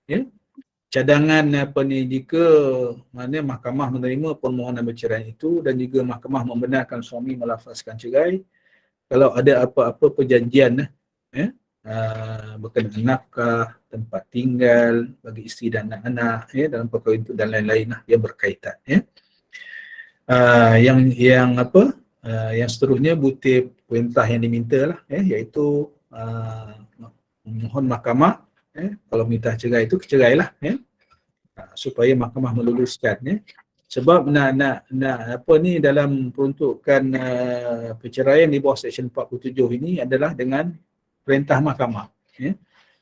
Ya. Cadangan apa ni, jika mana mahkamah menerima permohonan berceraian itu dan juga mahkamah membenarkan suami melafazkan cerai, kalau ada apa-apa perjanjian berkenaan nafkah, tempat tinggal bagi isteri dan anak-anak dalam perkara itu dan lain-lain yang berkaitan yang seterusnya butir perintah yang diminta lah iaitu mohon mahkamah kalau minta cerai itu cerailah supaya mahkamah meluluskan sebab nak apa ni dalam peruntukan perceraian di bawah Seksyen 47 ini adalah dengan perintah mahkamah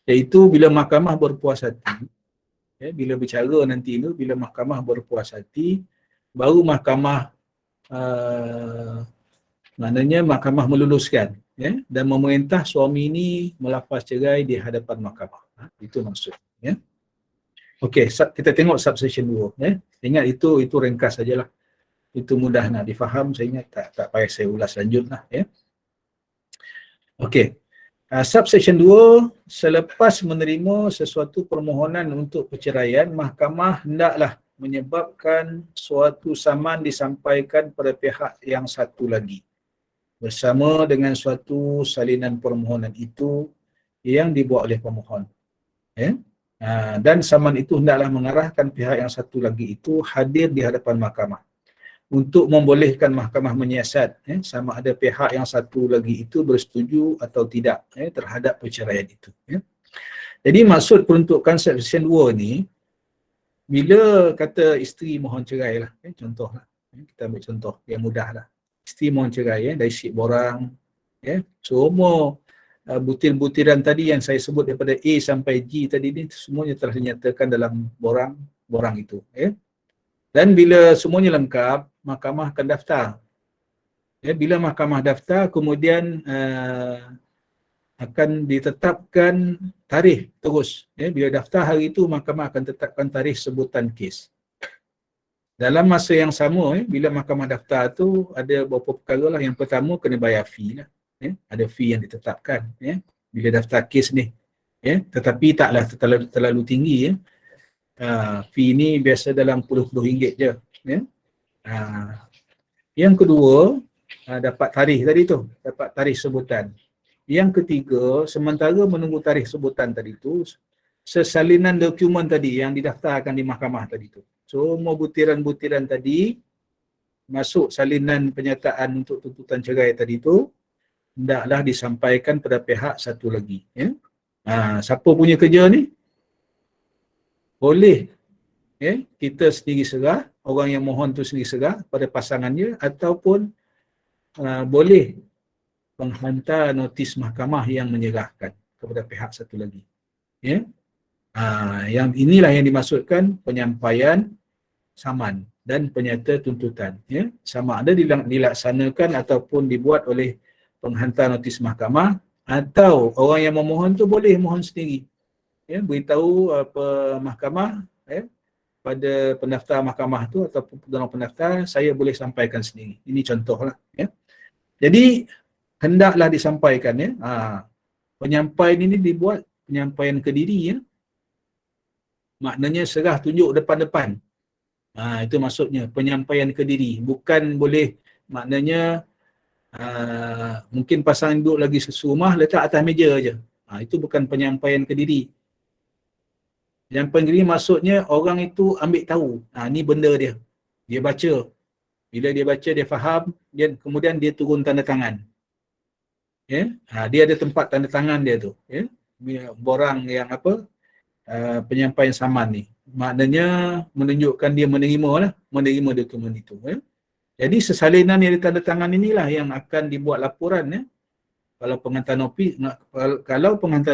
iaitu bila mahkamah berpuas hati bila bicara nanti itu bila mahkamah berpuas hati baru mahkamah maknanya mahkamah meluluskan dan memerintah suami ini melafaz cerai di hadapan mahkamah. Itu maksudnya. Okey, kita tengok subsection 2 Ingat itu ringkas sajalah. Itu mudah nak difaham, saya ingat tak payah saya ulas lanjutlah Okey. Subsection 2, selepas menerima sesuatu permohonan untuk perceraian, mahkamah hendaklah menyebabkan suatu saman disampaikan pada pihak yang satu lagi bersama dengan suatu salinan permohonan itu yang dibuat oleh pemohon. Dan saman itu hendaklah mengarahkan pihak yang satu lagi itu hadir di hadapan mahkamah untuk membolehkan mahkamah menyiasat sama ada pihak yang satu lagi itu bersetuju atau tidak terhadap perceraian itu. Jadi maksud peruntukan Seksyen 2 ni, bila kata isteri mohon cerai lah, contohlah, kita ambil contoh yang mudah lah. Isteri mohon cerai dari si borang, semua butir-butiran tadi yang saya sebut daripada A sampai G tadi ni semuanya telah dinyatakan dalam borang itu. Dan bila semuanya lengkap, mahkamah akan daftar. Bila mahkamah daftar, kemudian akan ditetapkan tarikh terus. Bila daftar hari itu, mahkamah akan tetapkan tarikh sebutan kes. Dalam masa yang sama, bila mahkamah daftar tu ada beberapa perkara lah. Yang pertama, kena bayar fee lah. Ada fee yang ditetapkan bila daftar kes ni. Tetapi taklah terlalu tinggi. Fee ni biasa dalam puluh-puluh ringgit je. Yang kedua, dapat tarikh tadi tu, dapat tarikh sebutan. Yang ketiga, sementara menunggu tarikh sebutan tadi tu, sesalinan dokumen tadi yang didaftarkan di mahkamah tadi tu. Semua butiran-butiran tadi masuk salinan penyataan untuk tuntutan cerai tadi tu, hendaklah disampaikan pada pihak satu lagi. Siapa punya kerja ni? Boleh kita sendiri serah, orang yang mohon tu sendiri serah pada pasangannya, ataupun boleh menghantar notis mahkamah yang menyerahkan kepada pihak satu lagi. Yang inilah yang dimaksudkan penyampaian saman dan penyata tuntutan. Sama ada dilaksanakan ataupun dibuat oleh penghantar notis mahkamah, atau orang yang memohon tu boleh mohon sendiri. Beritahu mahkamah pada pendaftar mahkamah tu ataupun pegawai pendaftar, saya boleh sampaikan sendiri. Ini contohlah. Jadi hendaklah disampaikan penyampaian ini dibuat penyampaian ke diri maknanya serah tunjuk depan-depan. Itu maksudnya penyampaian ke diri, bukan boleh maknanya mungkin pasangan duduk lagi serumah letak atas meja aja. Itu bukan penyampaian ke diri. Penyampaian ke diri maksudnya orang itu ambil tahu, ni benda dia. Dia baca. Bila dia baca, dia faham, kemudian dia turun tanda tangan. Dia ada tempat tanda tangan dia tu. Borang yang penyampaian saman ni. Maknanya menunjukkan dia menerima dokumen itu. Jadi sesalinan yang ditandatangan inilah yang akan dibuat laporan. Kalau penghantar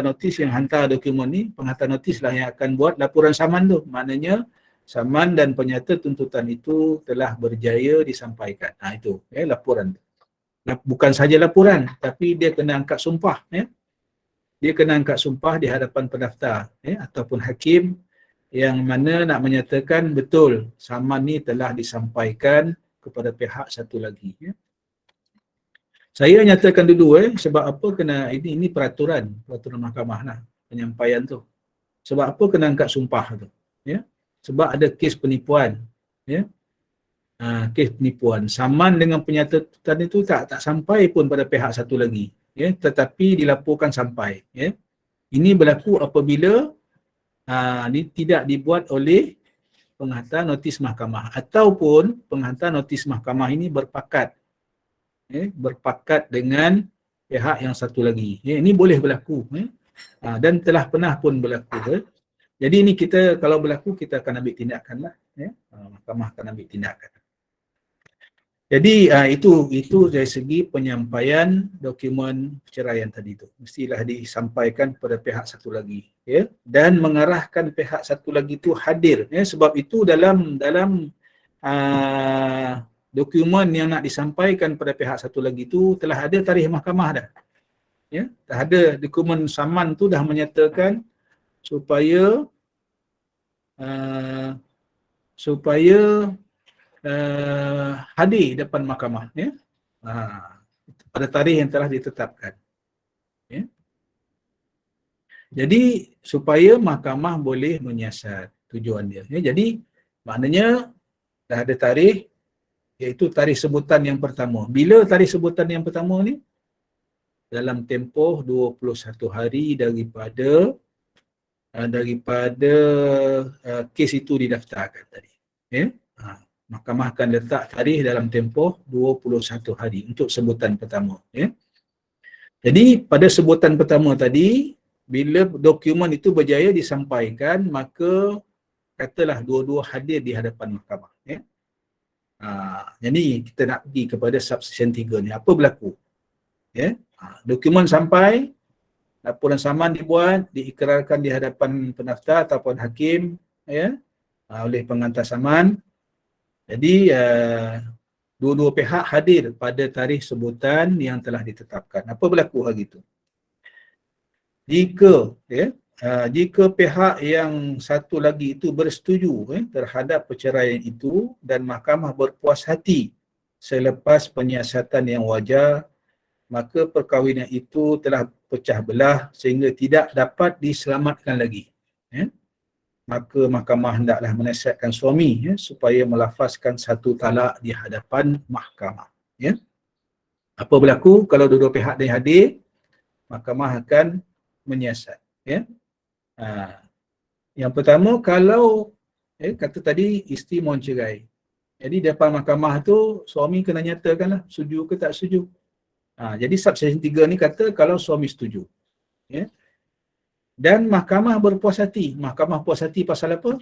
notis yang hantar dokumen ni, penghantar notis lah yang akan buat laporan saman tu. Maknanya saman dan penyata tuntutan itu telah berjaya disampaikan. Itu laporan. Bukan saja laporan, tapi dia kena angkat sumpah. Dia kena angkat sumpah di hadapan pendaftar ataupun hakim yang mana nak menyatakan betul saman ni telah disampaikan kepada pihak satu lagi. Saya nyatakan dulu sebab apa kena ini peraturan mahkamah lah penyampaian tu. Sebab apa kena angkat sumpah tu? Ya. Sebab ada kes penipuan. Ya. Kes penipuan. Saman dengan penyertaan itu tak sampai pun pada pihak satu lagi. Ya. Tetapi dilaporkan sampai. Ya. Ini berlaku apabila ini tidak dibuat oleh penghantar notis mahkamah ataupun penghantar notis mahkamah ini berpakat dengan pihak yang satu lagi. Ini boleh berlaku dan telah pernah pun berlaku. Jadi ini kita kalau berlaku kita akan ambil tindakan lah. Mahkamah akan ambil tindakan. Jadi itu dari segi penyampaian dokumen perceraian tadi tu. Mestilah disampaikan kepada pihak satu lagi, ya, dan mengarahkan pihak satu lagi tu hadir, ya, sebab itu dalam dokumen yang nak disampaikan pada pihak satu lagi tu telah ada tarikh mahkamah dah. Ya, dah ada dokumen saman tu dah menyatakan supaya hadir depan mahkamah, ya. Pada tarikh yang telah ditetapkan. Ya. Jadi supaya mahkamah boleh menyiasat tujuan dia. Ya. Jadi maknanya dah ada tarikh, iaitu tarikh sebutan yang pertama. Bila tarikh sebutan yang pertama ni? Dalam tempoh 21 hari daripada kes itu didaftarkan tadi. Ya. Mahkamah akan letak tarikh dalam tempoh 21 hari untuk sebutan pertama. Ya. Jadi pada sebutan pertama tadi, bila dokumen itu berjaya disampaikan, maka katalah dua-dua hadir di hadapan mahkamah. Ya. Jadi kita nak pergi kepada subsection 3 ni. Apa berlaku? Ya. Dokumen sampai, laporan saman dibuat, diikrarkan di hadapan pendaftar ataupun hakim, ya, oleh penghantar saman. Jadi dua-dua pihak hadir pada tarikh sebutan yang telah ditetapkan. Apa berlaku hari itu? Jika pihak yang satu lagi itu bersetuju terhadap perceraian itu dan mahkamah berpuas hati selepas penyiasatan yang wajar, maka perkahwinan itu telah pecah belah sehingga tidak dapat diselamatkan lagi. Ya. Maka mahkamah hendaklah menasihatkan suami, ya, supaya melafazkan satu talak di hadapan mahkamah. Ya. Apa berlaku kalau dua-dua pihak dia hadir? Mahkamah akan menyiasat. Ya. Yang pertama, kalau kata tadi isteri mohon cerai. Jadi depan mahkamah tu suami kena nyatakanlah setuju ke tak setuju. Jadi subsection 3 ni kata kalau suami setuju. Ya. Dan mahkamah berpuas hati. Mahkamah puas hati pasal apa?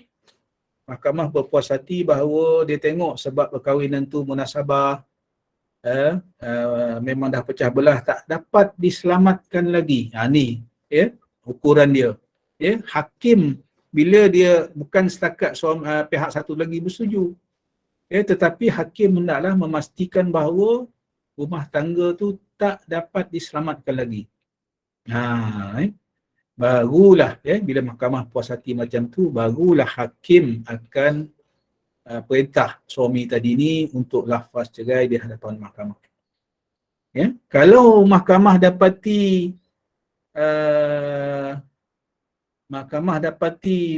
Mahkamah berpuas hati bahawa dia tengok sebab perkahwinan tu munasabah, memang dah pecah belah, tak dapat diselamatkan lagi. Ni ya, ukuran dia. Ya, hakim bila dia bukan setakat pihak satu lagi bersetuju, ya, tetapi hakim hendaklah memastikan bahawa rumah tangga tu tak dapat diselamatkan lagi. Barulah, ya, bila mahkamah puas hati macam tu, barulah hakim akan perintah suami tadi ni untuk lafaz cerai di hadapan mahkamah. Ya, kalau mahkamah dapati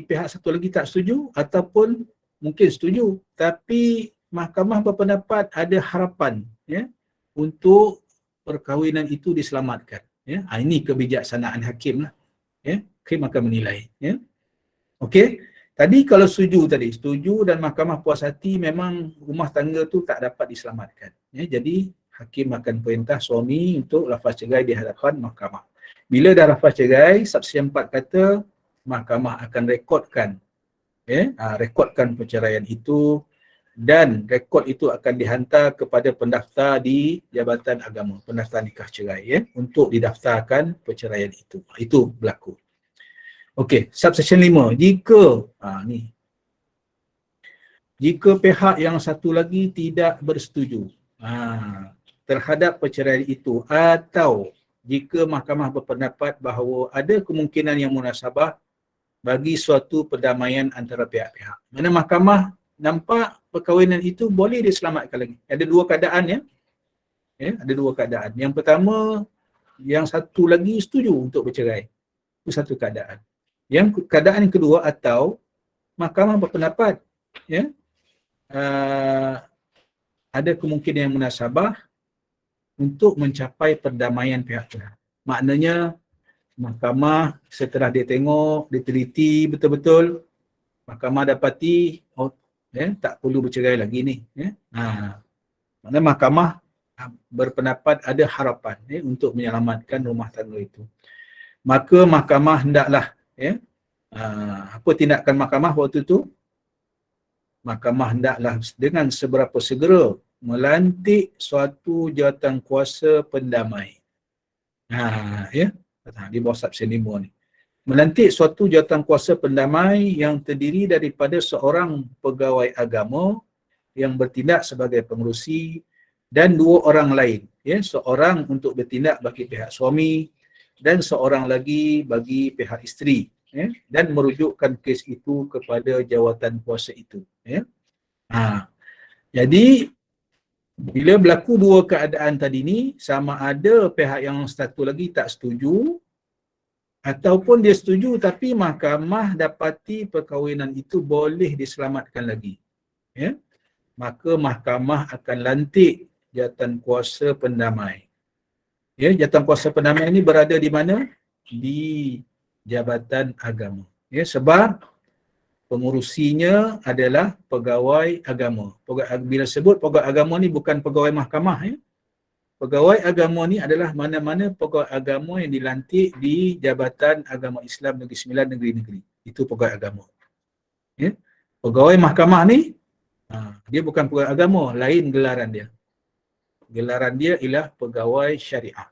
pihak satu lagi tak setuju ataupun mungkin setuju, tapi mahkamah berpendapat ada harapan, ya, untuk perkahwinan itu diselamatkan. Ya, ini kebijaksanaan hakim lah. Ya, hakim akan menilai. Ya. Okey. Tadi kalau setuju dan mahkamah puas hati memang rumah tangga tu tak dapat diselamatkan. Ya, jadi hakim akan perintah suami untuk lafaz cerai di hadapan mahkamah. Bila dah lafaz cerai, subsection 4 kata mahkamah akan rekodkan perceraian itu dan rekod itu akan dihantar kepada pendaftar di Jabatan Agama, pendaftar nikah cerai, ya, untuk didaftarkan perceraian itu. Itu berlaku. Okey, subsection 5. Jika pihak yang satu lagi tidak bersetuju terhadap perceraian itu, atau jika mahkamah berpendapat bahawa ada kemungkinan yang munasabah bagi suatu perdamaian antara pihak-pihak. Mana mahkamah nampak perkahwinan itu boleh diselamatkan lagi. Ada dua keadaan, ya. Ada dua keadaan. Yang pertama, yang satu lagi setuju untuk bercerai. Itu satu keadaan. Yang keadaan yang kedua, atau mahkamah berpendapat ada kemungkinan yang munasabah untuk mencapai perdamaian pihak-pihak. Maknanya mahkamah setelah dia tengok, dia teliti betul-betul, mahkamah dapati tak perlu bercerai lagi ni. Maknanya mahkamah berpendapat ada harapan untuk menyelamatkan rumah tangga itu. Maka mahkamah hendaklah apa tindakan mahkamah waktu itu? Mahkamah hendaklah dengan seberapa segera melantik suatu jawatan kuasa pendamai. Di bawah Subsection 5 ni. Melantik suatu jawatan kuasa pendamai yang terdiri daripada seorang pegawai agama yang bertindak sebagai pengerusi dan 2 orang lain. Seorang untuk bertindak bagi pihak suami dan seorang lagi bagi pihak isteri. Dan merujukkan kes itu kepada jawatan kuasa itu. Jadi bila berlaku 2 keadaan tadi ni, sama ada pihak yang satu lagi tak setuju ataupun dia setuju tapi mahkamah dapati perkahwinan itu boleh diselamatkan lagi, maka mahkamah akan lantik jawatan kuasa pendamai. Jawatan kuasa pendamai ini berada di mana? Di Jabatan Agama. Sebab pengurusinya adalah pegawai agama. Bila sebut pegawai agama ni bukan pegawai mahkamah. Pegawai agama ni adalah mana-mana pegawai agama yang dilantik di Jabatan Agama Islam Negeri Sembilan negeri-negeri. Itu pegawai agama. Pegawai mahkamah ni, dia bukan pegawai agama, lain gelaran dia. Gelaran dia ialah pegawai syariah.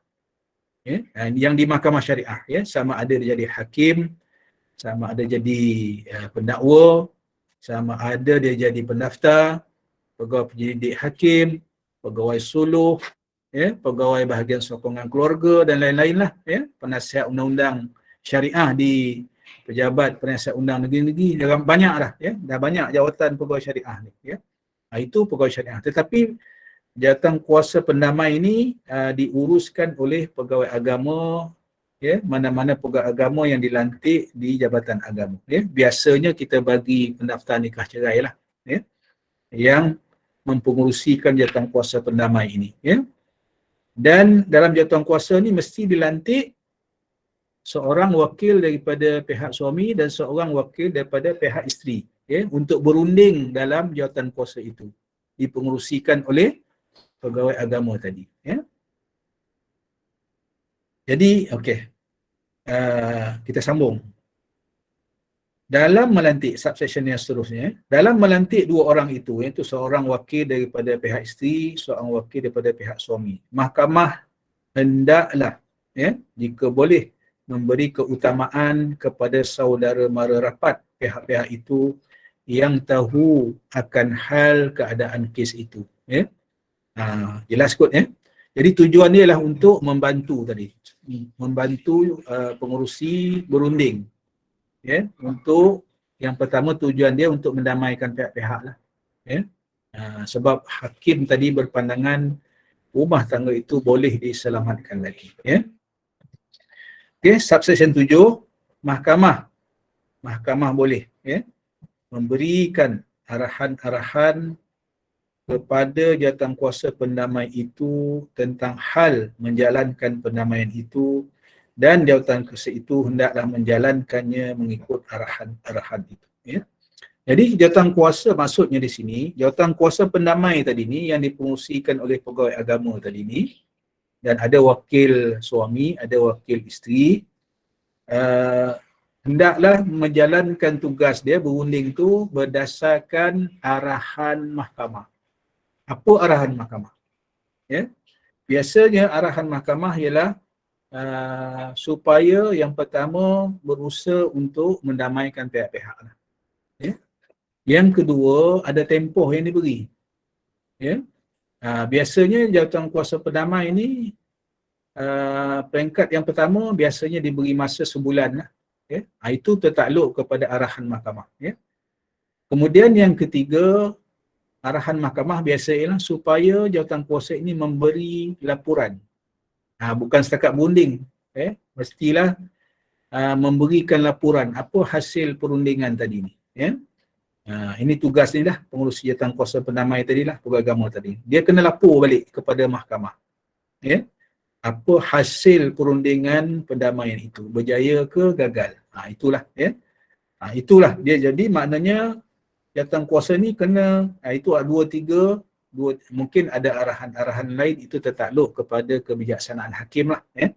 Yang di mahkamah syariah. Sama ada dia jadi hakim, sama ada jadi pendakwa, sama ada dia jadi pendaftar, pegawai penyelidik hakim, pegawai suluh, pegawai bahagian sokongan keluarga dan lain-lain lah. Penasihat undang-undang syariah di pejabat penasihat undang negeri-negeri, banyak dah. Dah banyak jawatan pegawai syariah ni. Itu pegawai syariah. Tetapi jawatan kuasa pendamai ini diuruskan oleh pegawai agama, mana-mana pegawai agama yang dilantik di Jabatan Agama. Biasanya kita bagi pendaftar nikah cerai lah, yang mempengurusikan jawatan kuasa pendamai ini. Dan dalam jawatan kuasa ni mesti dilantik seorang wakil daripada pihak suami dan seorang wakil daripada pihak isteri, untuk berunding dalam jawatan kuasa itu. Dipengurusikan oleh pegawai agama tadi. Jadi, kita sambung. Dalam melantik, subsection yang seterusnya, dalam melantik 2 orang itu, iaitu seorang wakil daripada pihak isteri, seorang wakil daripada pihak suami, mahkamah hendaklah, jika boleh, memberi keutamaan kepada saudara mara rapat pihak-pihak itu yang tahu akan hal keadaan kes itu. Jelas kot. Jadi tujuan dia lah untuk membantu tadi, membantu pengurusi berunding. Untuk yang pertama tujuan dia untuk mendamaikan pihak-pihak lah. Sebab hakim tadi berpandangan rumah tangga itu boleh diselamatkan lagi. Subsection 7, mahkamah boleh memberikan arahan-arahan kepada jawatan kuasa pendamai itu tentang hal menjalankan pendamaian itu, dan jawatan kuasa itu hendaklah menjalankannya mengikut arahan-arahan itu. Jadi jawatan kuasa maksudnya di sini, jawatan kuasa pendamai tadi ni yang dipengurusikan oleh pegawai agama tadi ni, dan ada wakil suami, ada wakil isteri, hendaklah menjalankan tugas dia berunding tu berdasarkan arahan mahkamah. Apa arahan mahkamah? Biasanya arahan mahkamah ialah supaya yang pertama berusaha untuk mendamaikan pihak-pihak. Yang kedua, ada tempoh yang diberi. Biasanya jawatan kuasa pendamai ini, peringkat yang pertama biasanya diberi masa sebulan. Itu tertakluk kepada arahan mahkamah. Kemudian yang ketiga, arahan mahkamah biasa ialah supaya jawatan kuasa ini memberi laporan. Bukan setakat berunding. Mestilah memberikan laporan apa hasil perundingan tadi ni. Ya. Ini tugas ni lah pengurusi jawatankuasa pendamai tadi lah, penggagama tadi. Dia kena lapor balik kepada mahkamah. Ya. Apa hasil perundingan pendamaian itu, berjaya ke gagal. Itulah ya. Itulah dia, jadi maknanya jawatankuasa ni kena itu mungkin ada arahan-arahan lain, itu tertakluk kepada kebijaksanaan hakim lah ya.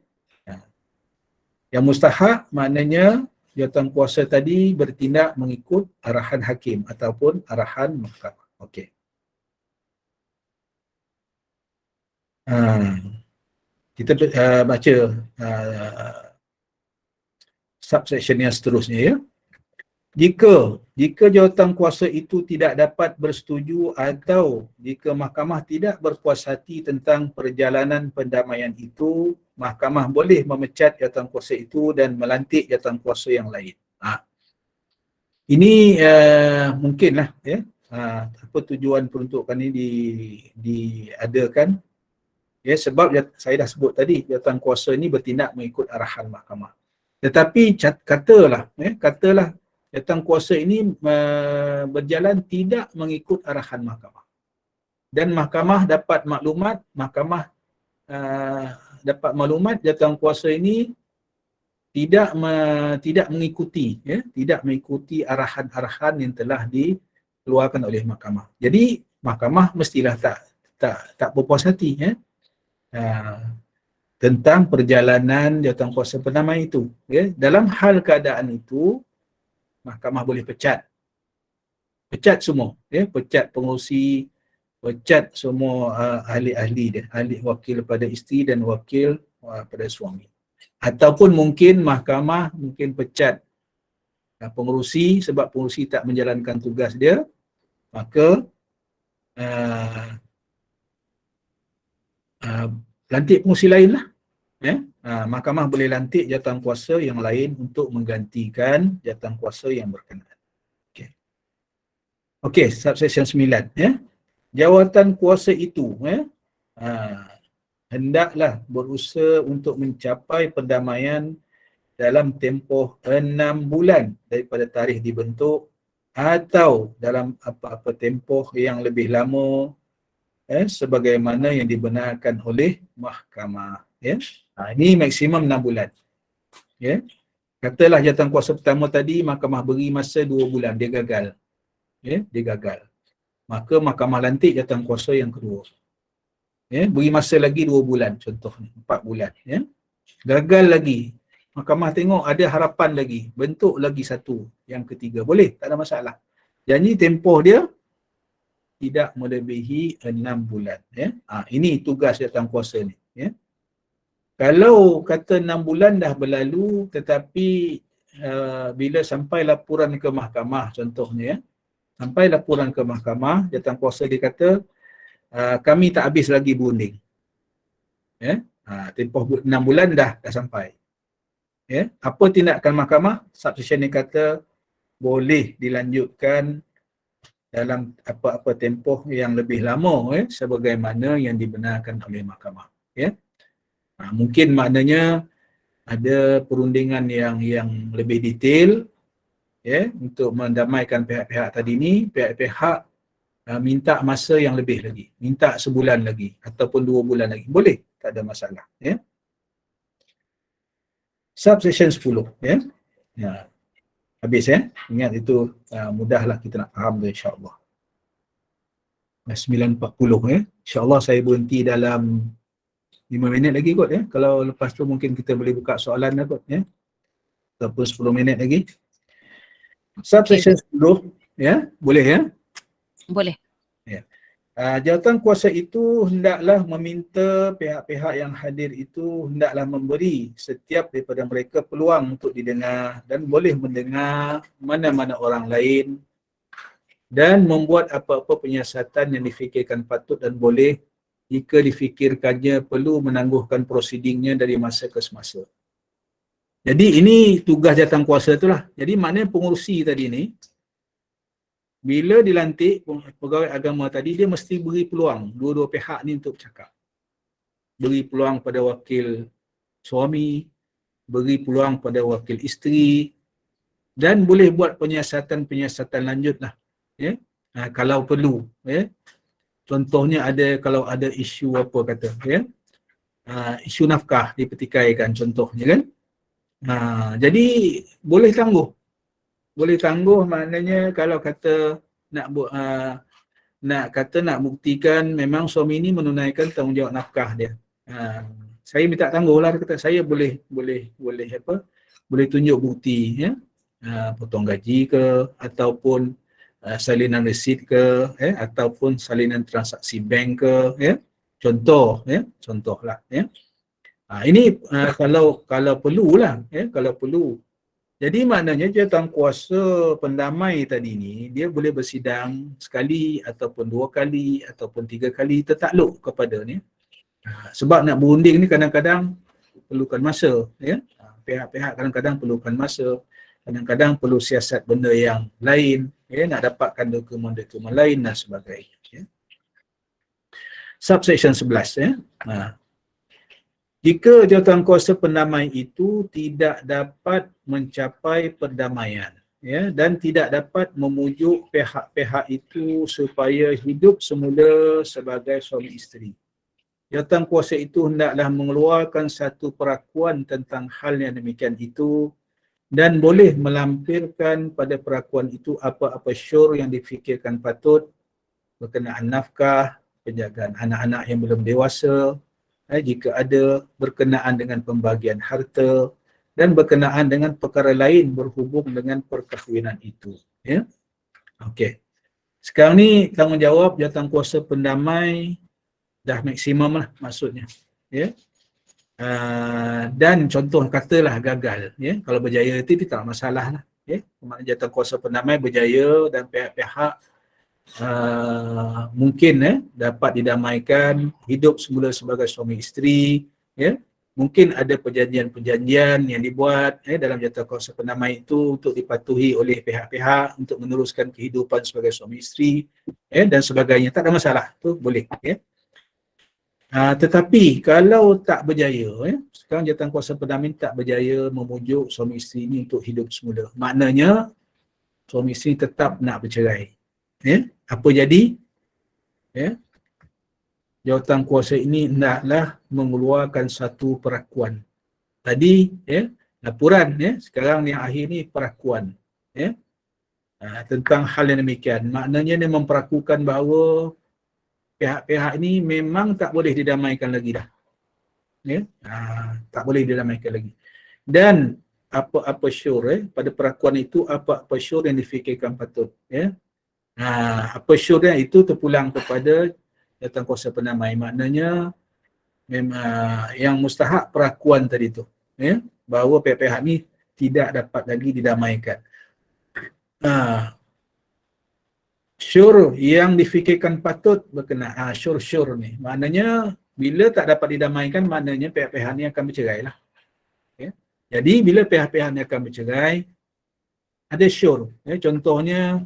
Yang mustahak maknanya jawatankuasa tadi bertindak mengikut arahan hakim ataupun arahan mahkamah. Okey. Kita baca subsection yang seterusnya ya. Jika jawatankuasa itu tidak dapat bersetuju atau jika mahkamah tidak berpuas hati tentang perjalanan pendamaian itu, mahkamah boleh memecat jawatankuasa itu dan melantik jawatankuasa yang lain. Ini mungkinlah ya. Apa tujuan peruntukan ini diadakan? Ya, sebab saya dah sebut tadi, jawatankuasa ini bertindak mengikut arahan mahkamah. Tetapi katalah jawatankuasa ini berjalan tidak mengikut arahan mahkamah. Dan mahkamah dapat maklumat, jawatankuasa ini tidak mengikuti arahan-arahan yang telah dikeluarkan oleh mahkamah. Jadi mahkamah mestilah tak berpuas hati ya. Tentang perjalanan jawatankuasa pendamai itu ya. Dalam hal keadaan itu, mahkamah boleh pecat semua ya, pecat pengurusi, pecat semua ahli-ahli dia, ahli wakil pada isteri dan wakil pada suami. Ataupun mungkin mahkamah pecat pengurusi sebab pengurusi tak menjalankan tugas dia, maka lantik pengurusi lain lah ya. Mahkamah boleh lantik jawatankuasa yang lain untuk menggantikan jawatankuasa yang berkenaan. Okey, subsection 9 ya. Jawatankuasa itu ya, hendaklah berusaha untuk mencapai perdamaian dalam tempoh 6 bulan daripada tarikh dibentuk atau dalam apa-apa tempoh yang lebih lama sebagaimana yang dibenarkan oleh mahkamah ya. Ini maksimum 6 bulan ya. Katalah jawatankuasa pertama tadi mahkamah beri masa 2 bulan, dia gagal ya, maka mahkamah lantik jawatankuasa yang kedua ya, beri masa lagi 2 bulan contohnya, 4 bulan ya, gagal lagi, mahkamah tengok ada harapan lagi, bentuk lagi satu yang ketiga, boleh, tak ada masalah. Jadi tempoh dia tidak melebihi 6 bulan ya. Ini tugas jawatankuasa ni ya. Kalau kata 6 bulan dah berlalu tetapi bila sampai laporan ke mahkamah contohnya ya, sampai laporan ke mahkamah, jawatankuasa dia kata kami tak habis lagi berunding ya. Tempoh 6 bulan dah sampai ya. Apa tindakan mahkamah? Subsection ni kata boleh dilanjutkan dalam apa-apa tempoh yang lebih lama ya, sebagaimana yang dibenarkan oleh mahkamah ya. Mungkin maknanya ada perundingan yang lebih detail ya, untuk mendamaikan pihak-pihak tadi ni, pihak-pihak minta masa yang lebih lagi, minta sebulan lagi ataupun 2 bulan lagi, boleh, tak ada masalah ya. Subsection 10 ya. Habis ya. Ingat itu mudahlah kita nak faham tu insya-Allah. 9.40 ya. Insya-Allah saya berhenti dalam 5 minit lagi kot ya. Kalau lepas tu mungkin kita boleh buka soalan lah kot ya. Ataupun 10 minit lagi. Subsection 10 ya, boleh ya? Boleh. Ya. Jawatankuasa itu hendaklah meminta pihak-pihak yang hadir itu hendaklah memberi setiap daripada mereka peluang untuk didengar dan boleh mendengar mana-mana orang lain dan membuat apa-apa penyiasatan yang difikirkan patut dan boleh jika difikirkannya perlu menangguhkan prosidingnya dari masa ke semasa. Jadi ini tugas jawatankuasa itulah. Jadi maknanya pengurusi tadi ni bila dilantik pegawai agama tadi, dia mesti beri peluang dua-dua pihak ni untuk bercakap. Beri peluang pada wakil suami, beri peluang pada wakil isteri, dan boleh buat penyiasatan lanjut lah, ya. Kalau perlu, ya. Contohnya kalau ada isu apa kata, ya, isu nafkah dipertikaikan contohnya kan. Jadi boleh tangguh maknanya kalau kata nak buktikan memang suami ini menunaikan tanggungjawab nafkah dia. Saya minta tangguh lah, kata saya boleh tunjuk bukti, ya. Potong gaji ke, ataupun salinan resit ke, ataupun salinan transaksi bank ke, ya. Contohlah, ya. Ini kalau perlulah, ya, kalau perlu. Jadi maknanya jawatankuasa pendamai tadi ni dia boleh bersidang sekali ataupun 2 kali ataupun 3 kali tertakluk kepada ni. Sebab nak berunding ni kadang-kadang perlukan masa, ya. Pihak-pihak kadang-kadang perlukan masa, kadang-kadang perlu siasat benda yang lain, ya, nak dapatkan dokumen-dokumen lain dan sebagainya, ya. Subsection 11, ya. Jika jawatankuasa pendamai itu tidak dapat mencapai perdamaian, ya, dan tidak dapat memujuk pihak-pihak itu supaya hidup semula sebagai suami isteri, jawatankuasa itu hendaklah mengeluarkan satu perakuan tentang hal yang demikian itu dan boleh melampirkan pada perakuan itu apa-apa syur yang difikirkan patut berkenaan nafkah, penjagaan anak-anak yang belum dewasa, jika ada, berkenaan dengan pembagian harta, dan berkenaan dengan perkara lain berhubung dengan perkahwinan itu, ya. Okey. Sekarang ni tanggungjawab jawatankuasa pendamai dah maksimum lah maksudnya, ya. Dan contoh katalah gagal, ya. Kalau berjaya itu tak masalah lah, ya. Maknanya jawatankuasa pendamai berjaya dan pihak-pihak mungkin dapat didamaikan, hidup semula sebagai suami isteri, ya. Mungkin ada perjanjian-perjanjian yang dibuat dalam jawatankuasa pendamai itu untuk dipatuhi oleh pihak-pihak untuk meneruskan kehidupan sebagai suami isteri, dan sebagainya. Tak ada masalah, tu boleh, ya. Tetapi kalau tak berjaya, sekarang jawatankuasa pendamai tak berjaya memujuk suami isteri ini untuk hidup semula, maknanya suami isteri tetap nak bercerai, ya. Apa jadi? Ya. Jawatankuasa ini hendaklah mengeluarkan satu perakuan. Tadi, ya, laporan, ya. Sekarang yang akhir ni perakuan, ya. Tentang hal yang demikian. Maknanya dia memperakukan bahawa pihak-pihak ini memang tak boleh didamaikan lagi dah, ya. Tak boleh didamaikan lagi. Dan apa-apa syur, pada perakuan itu apa-apa syur yang difikirkan patut, ya. Apa syurnya itu terpulang kepada jawatankuasa pendamai. Maknanya memang yang mustahak perakuan tadi tu, ya, bahawa pihak-pihak ni tidak dapat lagi didamaikan. Syur yang difikirkan patut berkenaan syur-syur ni, maknanya bila tak dapat didamaikan, maknanya pihak-pihak ni akan bercerai lah, ya. Jadi bila pihak-pihak ni akan bercerai, ada syur, ya. Contohnya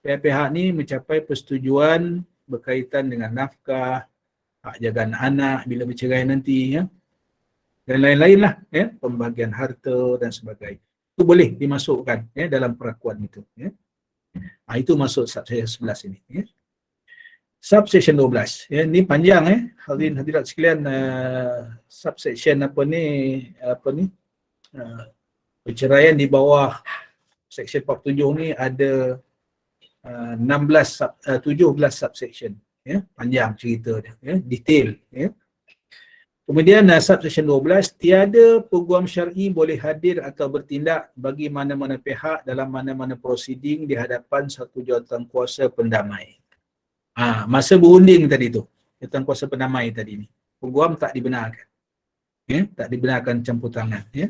pihak-pihak ni mencapai persetujuan berkaitan dengan nafkah, hak jagaan anak bila bercerai nanti, ya, dan lain-lain lah, ya, pembagian harta dan sebagainya. Itu boleh dimasukkan, ya, dalam perakuan itu, ya. Itu masuk subsection 11 ini, ya. Subsection 12, ya, ni panjang, hadirin hadirat sekalian. Subsection perceraian di bawah section 47 ni ada 17 subsection, ya. Panjang cerita dia, ya, detail, ya. Kemudian subsection 12, tiada peguam syar'i boleh hadir atau bertindak bagi mana-mana pihak dalam mana-mana prosiding di hadapan satu jawatankuasa pendamai. Masa berunding tadi tu, jawatankuasa pendamai tadi ni, peguam tak dibenarkan, ya, tak dibenarkan campur tangan, ya.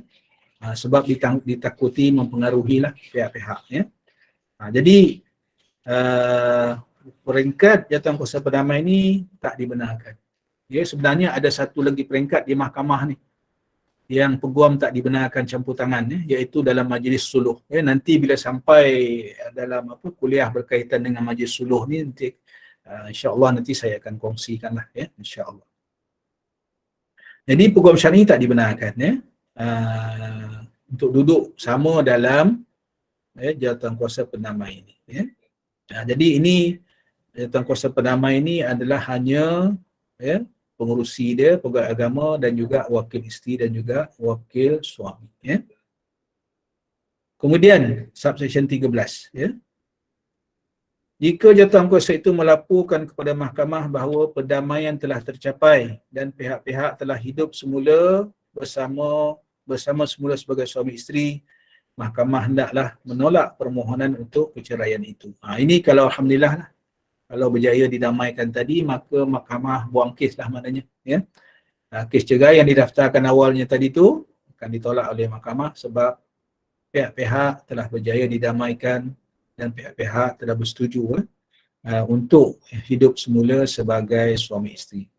Sebab ditakuti mempengaruhilah pihak-pihak, ya. Jadi peringkat jawatankuasa pendamai ni tak dibenarkan. Ya, sebenarnya ada satu lagi peringkat di mahkamah ni yang peguam tak dibenarkan campur tangan, ya, iaitu dalam majlis suluh. Ya, nanti bila sampai dalam kuliah berkaitan dengan majlis suluh ni, nanti insya-Allah nanti saya akan kongsikanlah, ya, insya-Allah. Jadi peguam syar'i tak dibenarkan, ya. untuk duduk sama dalam jawatankuasa perdamai ini. Jadi ini jawatankuasa perdamai ini adalah hanya pengurusi dia, pegawai agama dan juga wakil isteri dan juga wakil suami. Kemudian subsection 13. Jika jawatankuasa itu melaporkan kepada mahkamah bahawa perdamaian telah tercapai dan pihak-pihak telah hidup semula bersama semula sebagai suami isteri, mahkamah hendaklah menolak permohonan untuk perceraian itu. Ini kalau alhamdulillah lah, kalau berjaya didamaikan tadi, maka mahkamah buang kes lah maknanya. Kes cerai yang didaftarkan awalnya tadi tu akan ditolak oleh mahkamah sebab pihak-pihak telah berjaya didamaikan dan pihak-pihak telah bersetuju untuk hidup semula sebagai suami isteri.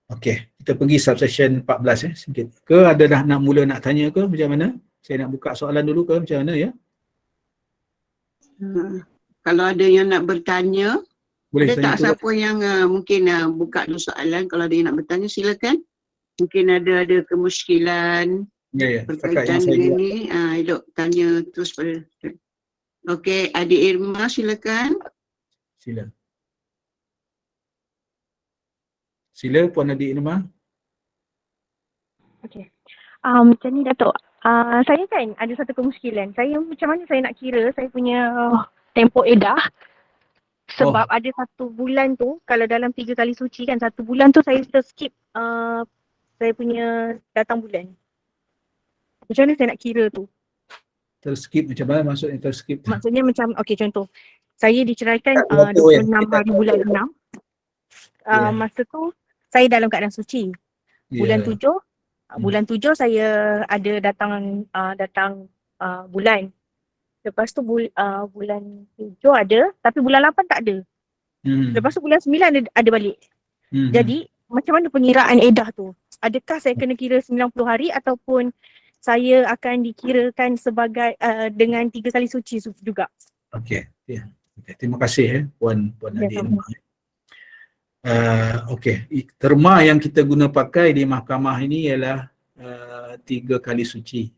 Okey, kita pergi subsection 14 sikit. Ke ada dah nak mula nak tanya ke macam mana? Saya nak buka soalan dulu ke macam mana Kalau ada yang nak bertanya, boleh ada tak tanya siapa yang mungkin buka dulu soalan? Kalau ada yang nak bertanya silakan. Mungkin ada kemusykilan berkaitan dengan ni. Elok tanya terus pada. Okey, Adik Irma silakan. Sila Puan Adik Irma. Okey. Macam ni Datuk. Saya kan ada satu kemusykilan. Saya macam mana saya nak kira saya punya tempoh edah. Sebab ada 1 bulan tu, kalau dalam 3 kali suci kan, 1 bulan tu saya skip saya punya datang bulan. Macam mana saya nak kira tu? Terskip macam mana maksudnya terskip? Maksudnya macam, okey contoh. Saya diceraikan 26 hari bulan 6. Masa tu saya dalam keadaan suci. Bulan 7, bulan 7 saya ada datang bulan. Lepas tu bulan 7 ada, tapi bulan 8 tak ada. Lepas tu bulan 9 ada balik. Jadi macam mana pengiraan edah tu? Adakah saya kena kira 90 hari ataupun saya akan dikirakan sebagai dengan 3 kali suci juga? Okey. Terima kasih Puan Adik Irma. Okey, terma yang kita guna pakai di mahkamah ini ialah 3 kali suci.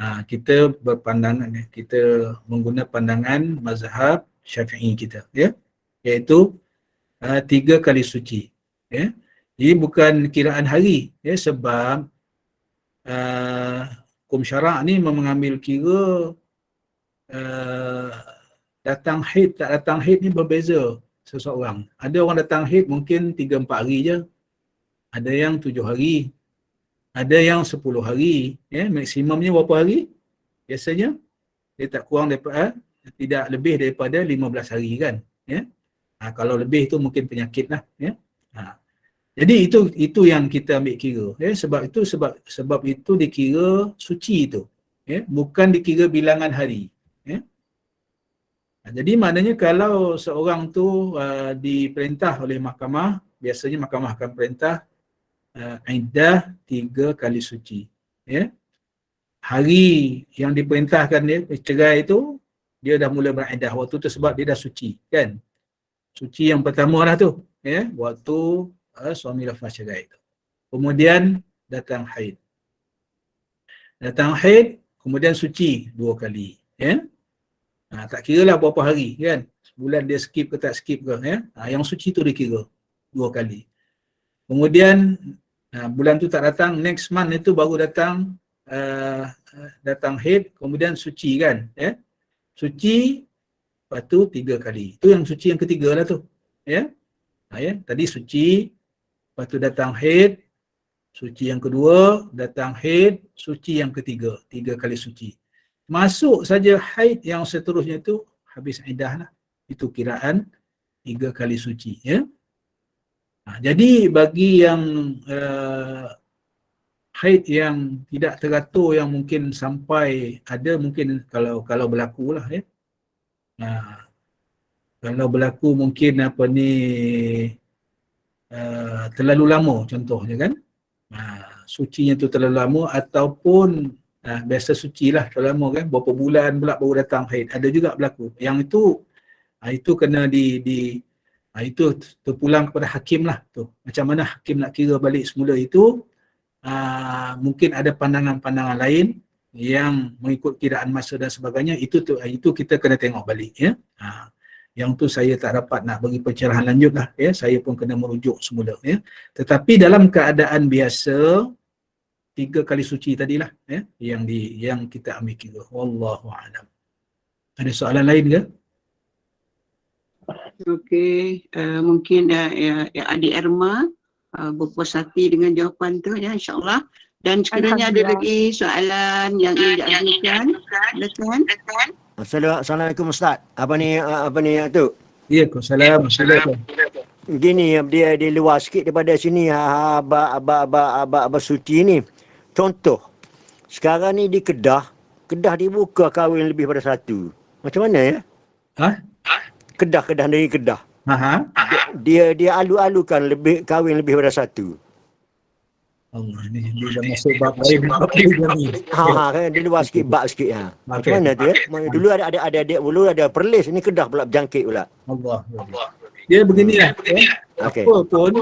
Kita berpandangan, kita mengguna pandangan mazhab Syafi'i kita, iaitu 3 kali suci. Jadi bukan kiraan hari, sebab hukum syarak ni mengambil kira datang haid tak datang haid ni berbeza seseorang. Ada orang datang haid mungkin 3-4 hari je. Ada yang 7 hari. Ada yang 10 hari. Maksimumnya berapa hari? Biasanya dia tak kurang daripada tidak lebih daripada 15 hari kan. Kalau lebih tu mungkin penyakit lah. Jadi itu yang kita ambil kira. Sebab itu dikira suci itu. Bukan dikira bilangan hari. Jadi maknanya kalau seorang tu diperintah oleh mahkamah, biasanya mahkamah akan perintah iddah 3 kali suci. Hari yang diperintahkan dia cerai itu, dia dah mula beriddah waktu tu sebab dia dah suci kan. Suci yang pertama lah tu, waktu suami lepas cerai itu. Kemudian datang haid. Datang haid, kemudian suci 2 kali. Tak kira lah berapa hari kan. Sebulan dia skip ke tak skip ke. Yang suci tu dia kira 2 kali. Kemudian bulan tu tak datang, next month itu baru datang haid, kemudian suci kan. Suci, lepas tu 3 kali. Itu yang suci yang ketiga lah tu. Tadi suci, lepas tu datang haid, suci yang kedua, datang haid, suci yang ketiga. 3 kali suci. Masuk saja haid yang seterusnya tu habis iddah lah. Itu kiraan 3 kali suci. Jadi bagi yang haid yang tidak teratur, yang mungkin sampai ada mungkin kalau berlaku lah kalau berlaku mungkin terlalu lama contohnya kan. Sucinya tu terlalu lama ataupun biasa suci lah terlalu lama kan, berapa bulan pula baru datang haid. Ada juga berlaku. Yang itu kena Itu terpulang kepada hakim lah tu. Macam mana hakim nak kira balik semula itu, mungkin ada pandangan-pandangan lain yang mengikut kiraan masa dan sebagainya, itu kita kena tengok balik ya. Yang tu saya tak dapat nak bagi pencerahan lanjut lah ya, saya pun kena merujuk semula ya. Tetapi dalam keadaan biasa 3 kali suci tadilah ya yang kita ambil kira. Wallahu a'lam. Ada soalan lain ke? Okey, mungkin Adik Erma berpuas hati dengan jawapan tu ya, insyaAllah. Dan sekiranya ada lagi soalan yang ingin diajukan, silakan. Assalamualaikum Ustaz. Apa ni tu? Ya, Waalaikumsalam. Gini, dia luar sikit daripada sini abang suci ni. Contoh, sekarang ni di Kedah dibuka kahwin lebih pada satu. Macam mana ya? Kedah negeri Kedah. Dia alu-alukan kahwin lebih pada satu. Allah ni dia dah masuk bab lain, bab ni. Kan dia luar sikit bab sikit ha. Macam mana tu ya? Dulu dulu ada Perlis, ni Kedah pula berjangkit pula. Allah. Dia beginilah. Okey. Apa pun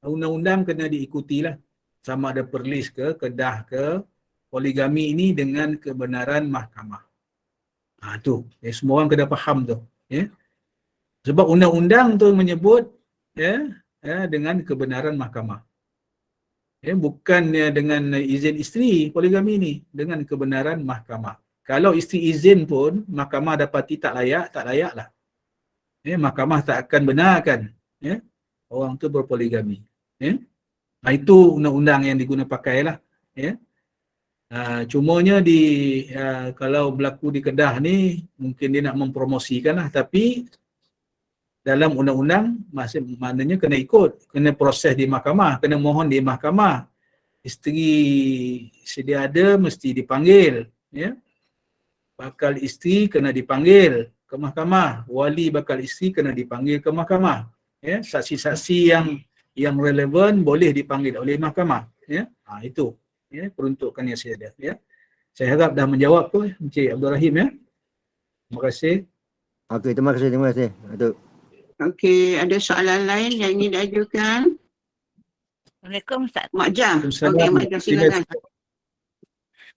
undang-undang kena diikutilah. Sama ada Perlis ke, Kedah ke, poligami ini dengan kebenaran mahkamah. Tu. Semua orang kena faham tu. Ya. Sebab undang-undang tu menyebut dengan kebenaran mahkamah. Bukannya dengan izin isteri poligami ni, dengan kebenaran mahkamah. Kalau isteri izin pun mahkamah dapati tak layaklah. Mahkamah tak akan benarkan orang tu berpoligami. Itu undang-undang yang diguna pakailah. Cumanya kalau berlaku di Kedah ni mungkin dia nak mempromosikan lah, tapi dalam undang-undang maknanya kena ikut, kena proses di mahkamah, kena mohon di mahkamah. Isteri sedia ada mesti dipanggil, bakal isteri kena dipanggil ke mahkamah, wali bakal isteri kena dipanggil ke mahkamah, saksi-saksi yang relevan boleh dipanggil oleh mahkamah, itu peruntukan yang saya ada. Saya harap dah menjawab tu Encik Abdul Rahim ya. Terima kasih. Okey, terima kasih. Okey, ada soalan lain yang ingin diajukan? Assalamualaikum Ustaz. Mak Jah. Okey, Mak Jah silakan.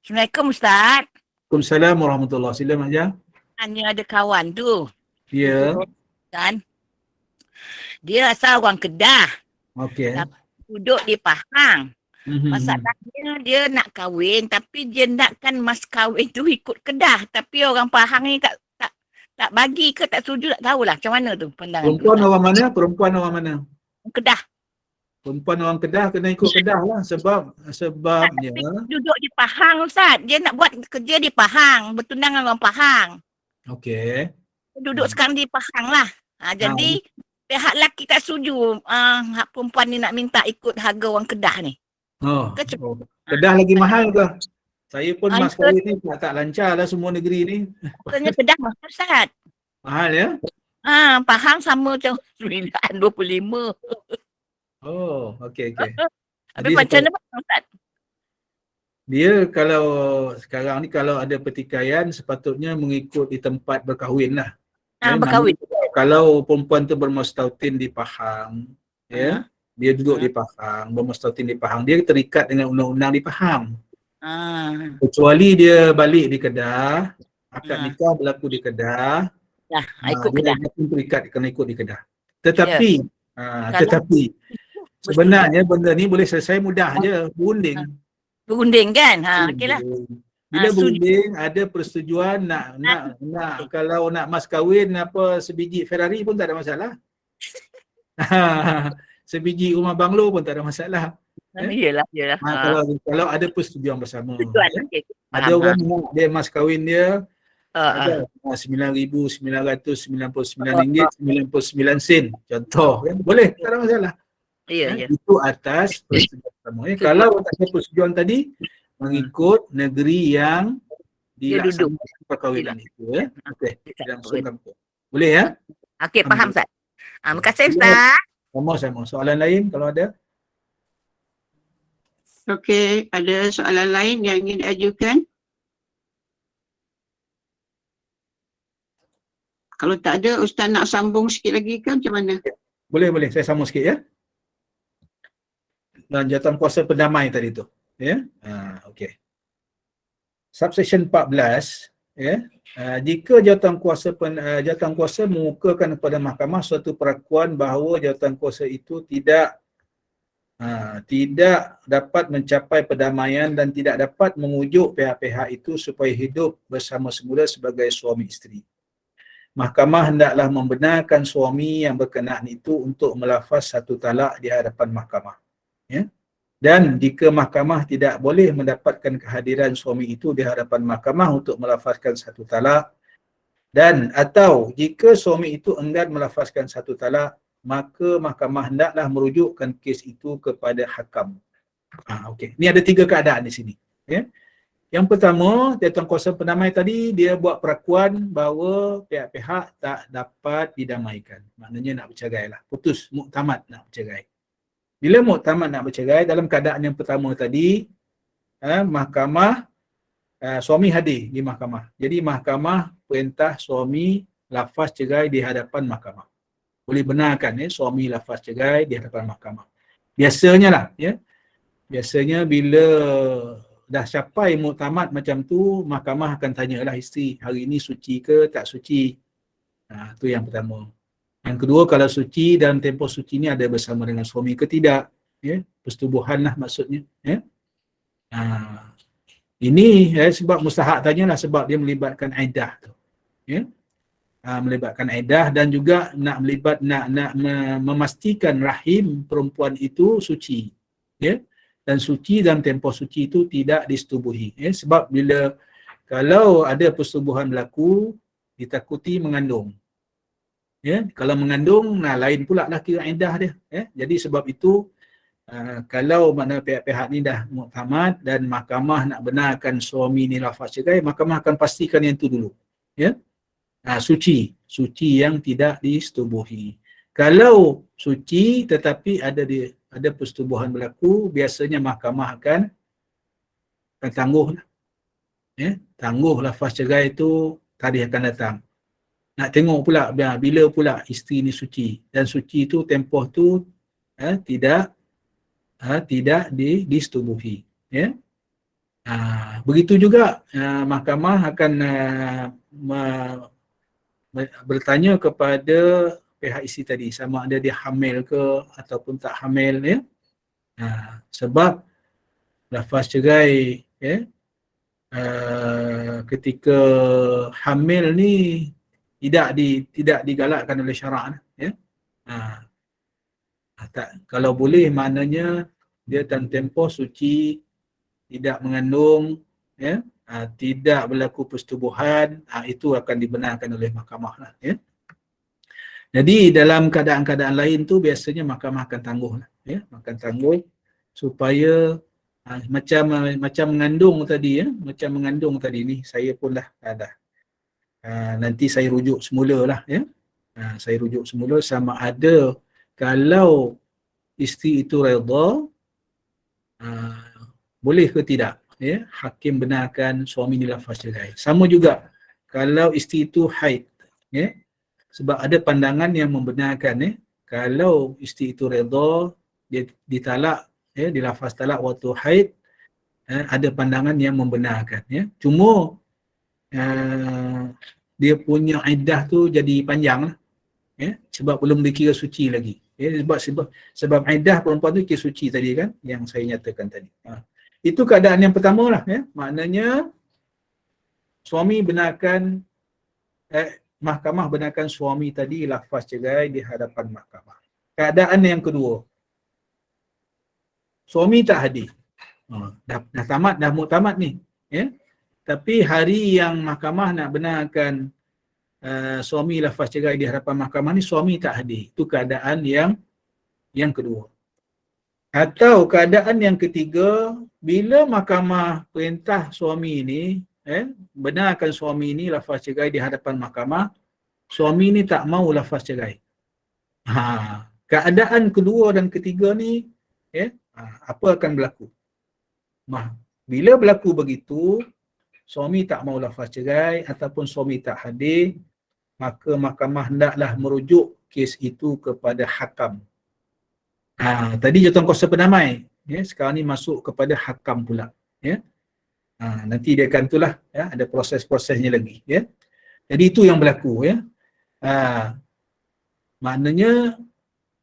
Assalamualaikum Ustaz. Waalaikumsalam warahmatullahi wabarakatuh. Sila Mak Jah. Hanya ada kawan tu. Ya. Kan? Dia asal orang Kedah. Okey. Duduk di Pahang. Masalahnya dia nak kahwin tapi dia nakkan mas kahwin tu ikut Kedah. Tapi orang Pahang ni tak bagi ke tak setuju, tak tahulah macam mana tu pandangan. Perempuan orang mana? Kedah. Perempuan orang Kedah kena ikut Kedah lah sebabnya Duduk di Pahang Ustaz. Dia nak buat kerja di Pahang, bertunang dengan orang Pahang. Okey. Duduk sekarang di Pahang lah. Jadi pihak lelaki tak setuju perempuan ni nak minta ikut harga orang Kedah ni. Kedah lagi mahal ke? Saya pun mas kahwin ni tak lancar lah semua negeri ni. Katanya Kedah mahal Ustaz. Mahal ya? Pahang sama macam 9.25. Oh, okey. Tapi macam mana Ustaz? Dia kalau sekarang ni kalau ada pertikaian sepatutnya mengikut di tempat berkahwin lah. Berkahwin. Kalau perempuan tu bermustautin di Pahang, dia duduk di Pahang, bermustautin di Pahang, dia terikat dengan undang-undang di Pahang. Kecuali dia balik di Kedah, akad nikah berlaku di Kedah, ikut Kedah. Dia terikat kena ikut di Kedah. Tetapi sebenarnya benda ni boleh selesai mudah je, berunding kan? Okeylah. Bila berunding ada persetujuan nak kalau nak mas kahwin sebiji Ferrari pun tak ada masalah. Sebiji rumah banglo pun tak ada masalah. Iyalah. Kalau ada persetujuan bersama. Ada orang nak dia mas kahwin dia ada RM9,999.99 contoh kan, boleh, tak ada masalah. Itu atas persetujuan bersama. Kalau tak ada persetujuan tadi mengikut negeri yang dilaksanakan perkahwinan itu Okey. Boleh ya? Okey, faham Ustaz. Terima kasih Ustaz. Sama-sama. Soalan lain kalau ada? Okey, ada soalan lain yang ingin diajukan? Kalau tak ada, Ustaz nak sambung sikit lagi ke macam mana? Boleh, saya sambung sikit ya. Dan jawatan kuasa pendamai tadi tu. Ya. Okey. Subsection 14, ya. Jika jawatan kuasa mengukakan kepada mahkamah suatu perakuan bahawa jawatan kuasa itu tidak dapat mencapai perdamaian dan tidak dapat mengujuk pihak-pihak itu supaya hidup bersama semula sebagai suami isteri. Mahkamah hendaklah membenarkan suami yang berkenaan itu untuk melafaz satu talak di hadapan mahkamah. Ya. Dan jika mahkamah tidak boleh mendapatkan kehadiran suami itu di hadapan mahkamah untuk melafazkan satu talak, dan atau jika suami itu enggan melafazkan satu talak, maka mahkamah hendaklah merujukkan kes itu kepada hakam. Okey. Ni ada 3 keadaan di sini. Ya. Yang pertama, jawatan kuasa pendamai tadi, dia buat perakuan bahawa pihak-pihak tak dapat didamaikan. Maknanya nak bercerai lah. Putus, muktamad nak bercerai. Bila muktamad nak bercerai, dalam keadaan yang pertama tadi, mahkamah, suami hadir di mahkamah. Jadi mahkamah perintah suami lafaz cerai di hadapan mahkamah. Boleh benarkan suami lafaz cerai di hadapan mahkamah. Biasanya lah, ya. Biasanya bila dah capai muktamad macam tu, mahkamah akan tanyalah isteri, hari ini suci ke tak suci. Tu yang pertama. Yang kedua, kalau suci dalam tempoh suci ni ada bersama dengan suami ke tidak, ya, persetubuhan lah maksudnya, ya. Ini sebab mustahak tanyalah sebab dia melibatkan iddah tu, ya. Melibatkan iddah dan juga nak memastikan rahim perempuan itu suci, ya. Dan suci dalam tempoh suci itu tidak disetubuhi, ya. Sebab bila kalau ada persetubuhan berlaku, ditakuti mengandung. Ya, kalau mengandung, lain pula lah kira iddah dia. Ya. Jadi sebab itu, kalau mana pihak-pihak ni dah muktamad dan mahkamah nak benarkan suami ni lafaz cerai, mahkamah akan pastikan yang tu dulu. Ya. Suci yang tidak disetubuhi. Kalau suci tetapi ada persetubuhan berlaku, biasanya mahkamah akan tangguh. Ya, tangguh lafaz cerai itu tarikh akan datang. Nak tengok pula bila pula isteri ni suci, dan suci itu tempoh tu tidak disetubuhi, ya. Begitu juga mahkamah akan bertanya kepada pihak isteri tadi sama ada dia hamil ke ataupun tak hamil, ya. Sebab lafaz cerai, ya, ketika hamil ni tidak digalakkan oleh syarak, ya. Kalau boleh, maknanya dia dalam tempoh suci, tidak mengandung, ya, tidak berlaku persetubuhan, itu akan dibenarkan oleh mahkamah lah, ya. Jadi dalam keadaan-keadaan lain tu biasanya mahkamah akan tangguh lah, ya, akan tangguh supaya macam mengandung tadi, ya, macam mengandung tadi ni saya pun dah nanti saya rujuk semula lah, ya. Saya rujuk semula sama ada kalau isteri itu redha, boleh ke tidak, ya, hakim benarkan suami ni lafaz cerai. Sama juga kalau isteri itu haid, ya, sebab ada pandangan yang membenarkan, ya, kalau isteri itu redha, dia ditalak, ya, dilafaz talak waktu haid, ada pandangan yang membenarkan, ya. Cuma dia punya iddah tu jadi panjang lah, ya, sebab belum dikira suci lagi, ya, sebab iddah perempuan tu kira suci tadi kan, yang saya nyatakan tadi. Itu keadaan yang pertama lah, ya. Maknanya suami benarkan, mahkamah benarkan suami tadi lafaz cerai di hadapan mahkamah. Keadaan yang kedua, suami tak hadir, dah tamat, dah muktamad ni, ya. Tapi hari yang mahkamah nak benarkan suami lafaz cerai di hadapan mahkamah ni, suami tak hadir. Itu keadaan yang kedua. Atau keadaan yang ketiga, bila mahkamah perintah suami ni, benarkan suami ni lafaz cerai di hadapan mahkamah, suami ni tak mau lafaz cerai. Keadaan kedua dan ketiga ni, apa akan berlaku? Bila berlaku begitu, suami tak mau lafaz cerai ataupun suami tak hadir, maka mahkamah hendaklah merujuk kes itu kepada hakam. Tadi jawatankuasa pendamai, ya, sekarang ni masuk kepada hakam pula, ya. Nanti dia akan itulah, ya, ada proses-prosesnya lagi, ya. Jadi itu yang berlaku, ya. Maknanya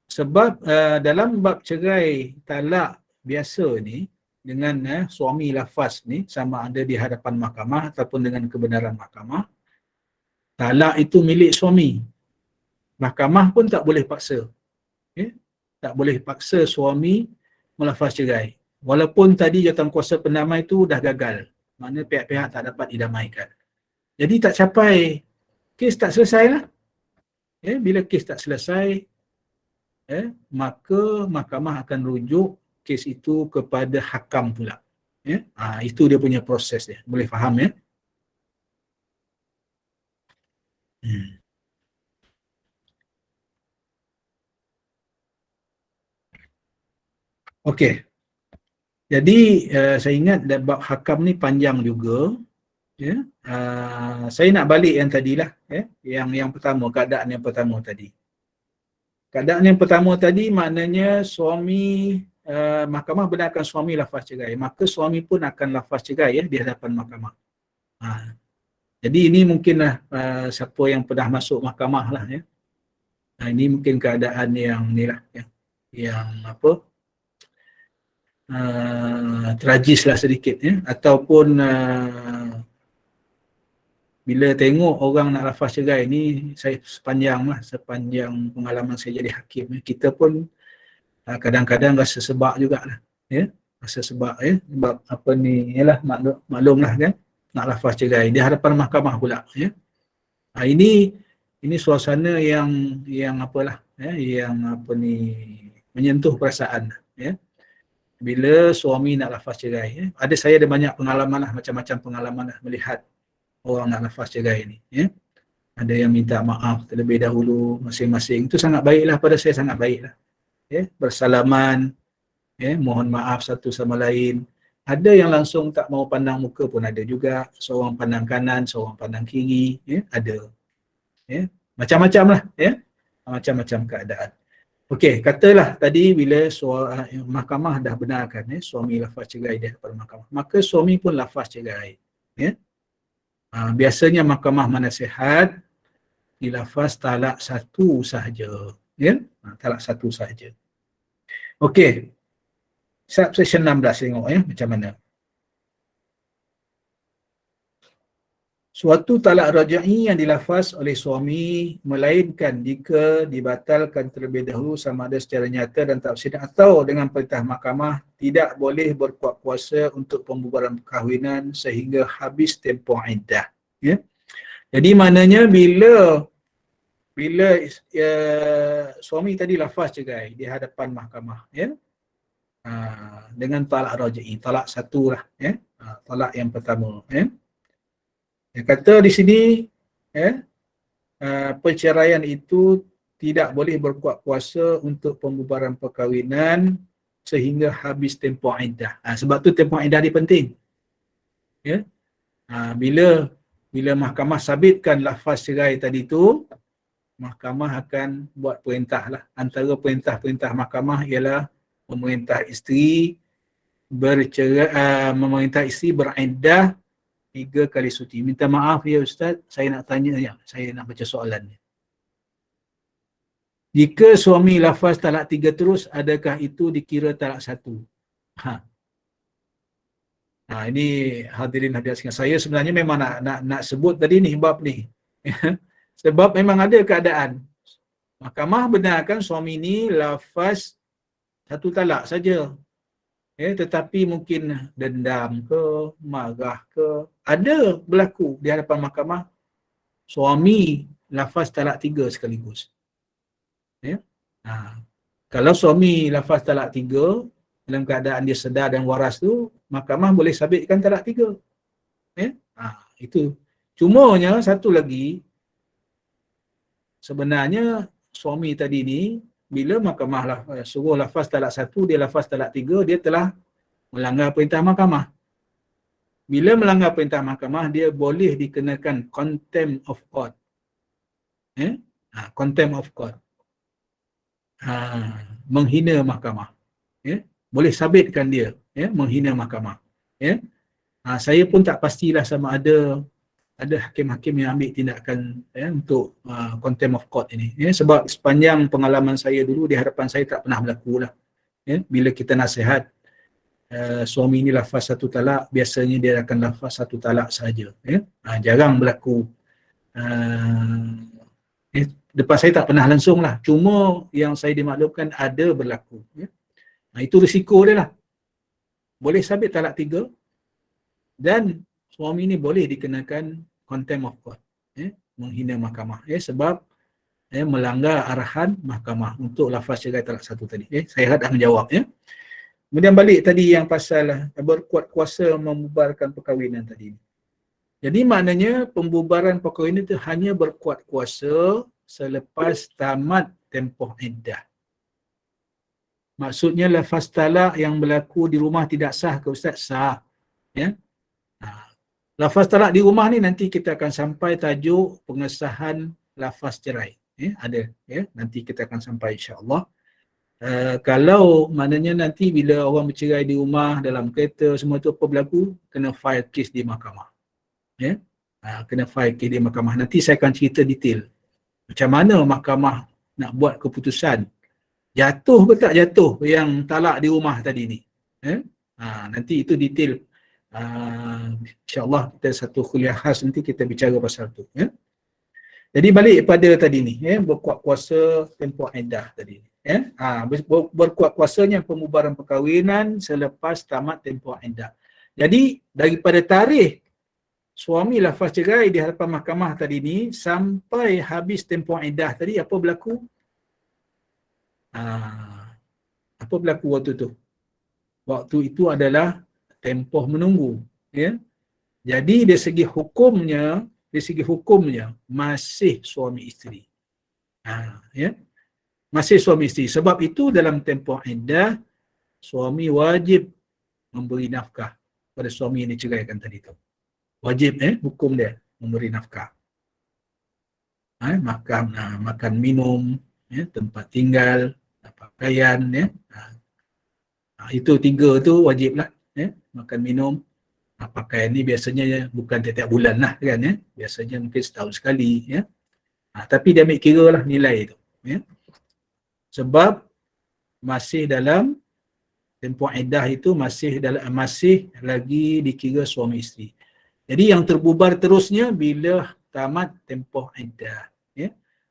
sebab dalam bab cerai talak biasa ni dengan suami lafaz ni sama ada di hadapan mahkamah ataupun dengan kebenaran mahkamah, talak itu milik suami. Mahkamah pun tak boleh paksa, ya? Tak boleh paksa suami melafaz cerai. Walaupun tadi jawatankuasa pendamai tu dah gagal, maknanya pihak-pihak tak dapat didamaikan. Jadi tak capai, kes tak selesai lah. Ya, bila kes tak selesai, maka mahkamah akan rujuk kes itu kepada hakam pula. Ya? Itu dia punya proses dia. Boleh faham, ya? Okey. Jadi saya ingat bab hakam ni panjang juga. Ya. Saya nak balik yang tadilah, ya? Yang pertama, keadaan yang pertama tadi. Keadaan yang pertama tadi maknanya suami, mahkamah benarkan suami lafaz cerai, maka suami pun akan lafaz cerai, ya, di hadapan mahkamah. Jadi ini mungkinlah siapa yang pernah masuk mahkamah lah, ya. Ini mungkin keadaan yang ni lah, ya, yang apa, tragis lah sedikit, ya. Ataupun bila tengok orang nak lafaz cerai ni, saya sepanjang pengalaman saya jadi hakim, kita pun kadang-kadang rasa sebab jugalah, ya, rasa sebab, ya, sebab apa ni, yalah, maklumlah kan, nak lafaz cerai di hadapan mahkamah pula, ya. Ini suasana yang apalah, ya, yang apa ni, menyentuh perasaan, ya. Bila suami nak lafaz cerai, ya. Saya ada banyak pengalaman lah, macam-macam pengalaman lah melihat orang nak lafaz cerai ni, ya. Ada yang minta maaf terlebih dahulu masing-masing. Itu sangat baiklah, pada saya sangat baiklah, ya. Bersalaman, ya, mohon maaf satu sama lain. Ada yang langsung tak mau pandang muka pun ada juga. Seorang pandang kanan, seorang pandang kiri, ya, ada. Ya, macam-macam lah, ya. Macam-macam keadaan. Okey, katalah tadi bila mahkamah dah benarkan, ya, suami lafaz cerai di hadapan mahkamah, maka suami pun lafaz cerai, ya. Biasanya mahkamah manasihat dilafaz talak satu sahaja, ya. Talak satu sahaja. Okey. Subsection 16 tengok, ya, macam mana. Suatu talak raj'i yang dilafaz oleh suami melainkan jika dibatalkan terlebih dahulu sama ada secara nyata dan tafsir atau dengan perintah mahkamah, tidak boleh berkuat kuasa untuk pembubaran perkahwinan sehingga habis tempoh iddah, ya. Jadi maknanya bila suami tadi lafaz cerai di hadapan mahkamah, ya, dengan talak raj'i, talak satu lah, ya, talak yang pertama, ya. Dia kata di sini, ya, perceraian itu tidak boleh berkuat kuasa untuk pembubaran perkahwinan sehingga habis tempoh iddah. Sebab tu tempoh iddah dia penting, ya. Bila mahkamah sabitkan lafaz cerai tadi tu, mahkamah akan buat perintah lah. Antara perintah-perintah mahkamah ialah memerintah isteri memerintah isteri beriddah 3 kali suci. Minta maaf ya Ustaz, saya nak tanya, ya, saya nak baca soalan ni. Jika suami lafaz talak 3 terus, adakah itu dikira talak 1? Ini hadirin hadirat sekalian, saya sebenarnya memang nak sebut tadi ni bab ni. Sebab memang ada keadaan mahkamah benarkan suami ni lafaz satu talak saja. Tetapi mungkin dendam ke, marah ke, ada berlaku di hadapan mahkamah suami lafaz talak 3 sekaligus. Ya. Kalau suami lafaz talak 3 dalam keadaan dia sedar dan waras tu, mahkamah boleh sabitkan talak 3. Ya. Itu. Cumanya satu lagi, sebenarnya suami tadi ni bila mahkamah suruh lafaz talak 1, dia lafaz talak 3, dia telah melanggar perintah mahkamah. Bila melanggar perintah mahkamah, dia boleh dikenakan contempt of court. Contempt of court. Menghina mahkamah. Boleh sabitkan dia menghina mahkamah. Saya pun tak pastilah sama ada hakim-hakim yang ambil tindakan untuk contempt of court ini. Sebab sepanjang pengalaman saya dulu di hadapan saya tak pernah berlaku lah. Bila kita nasihat suami ni lafaz satu talak, biasanya dia akan lafaz satu talak saja. Jarang berlaku. Depan saya tak pernah langsung lah. Cuma yang saya dimaklumkan ada berlaku. Itu risiko dia lah. Boleh sabit talak 3 dan suami ni boleh dikenakan contempt of court. Menghina mahkamah. Sebab melanggar arahan mahkamah untuk lafaz cerai talak 1 tadi. Saya dah menjawab. Kemudian balik tadi yang pasal berkuat kuasa membubarkan perkahwinan tadi. Jadi maknanya pembubaran perkahwinan itu hanya berkuat kuasa selepas tamat tempoh iddah. Maksudnya lafaz talak yang berlaku di rumah tidak sah ke Ustaz? Sah. Lafaz talak di rumah ni nanti kita akan sampai tajuk pengesahan lafaz cerai. Ada. Nanti kita akan sampai insya-Allah. Kalau maknanya nanti bila orang bercerai di rumah, dalam kereta, semua tu apa berlaku? Kena file kes di mahkamah. Kena file kes di mahkamah. Nanti saya akan cerita detail. Macam mana mahkamah nak buat keputusan. Jatuh ke tak jatuh yang talak di rumah tadi ni. Nanti itu detail. InsyaAllah kita satu kuliah khas nanti kita bicara pasal tu. Jadi balik pada tadi ni. Berkuat kuasa tempoh iddah tadi ni. Berkuat kuasanya pembubaran perkahwinan selepas tamat tempoh iddah. Jadi daripada tarikh suami lafaz cerai di hadapan mahkamah tadi ni sampai habis tempoh iddah tadi, apa berlaku? Apa berlaku waktu tu? Waktu itu adalah tempoh menunggu. Jadi dari segi hukumnya masih suami isteri. Masih suami isteri. Sebab itu dalam tempoh iddah suami wajib memberi nafkah pada suami yang diceraikan tadi tu. Wajib hukum dia memberi nafkah. Makan minum, tempat tinggal, pakaian, itu 3 tu wajib lah. Makan minum, pakaian ni biasanya bukan tiap-tiap bulan lah kan, biasanya mungkin setahun sekali. Tapi dia ambil kira lah nilai tu. Sebab masih dalam tempoh iddah itu masih lagi dikira suami isteri. Jadi yang terbubar terusnya bila tamat tempoh iddah.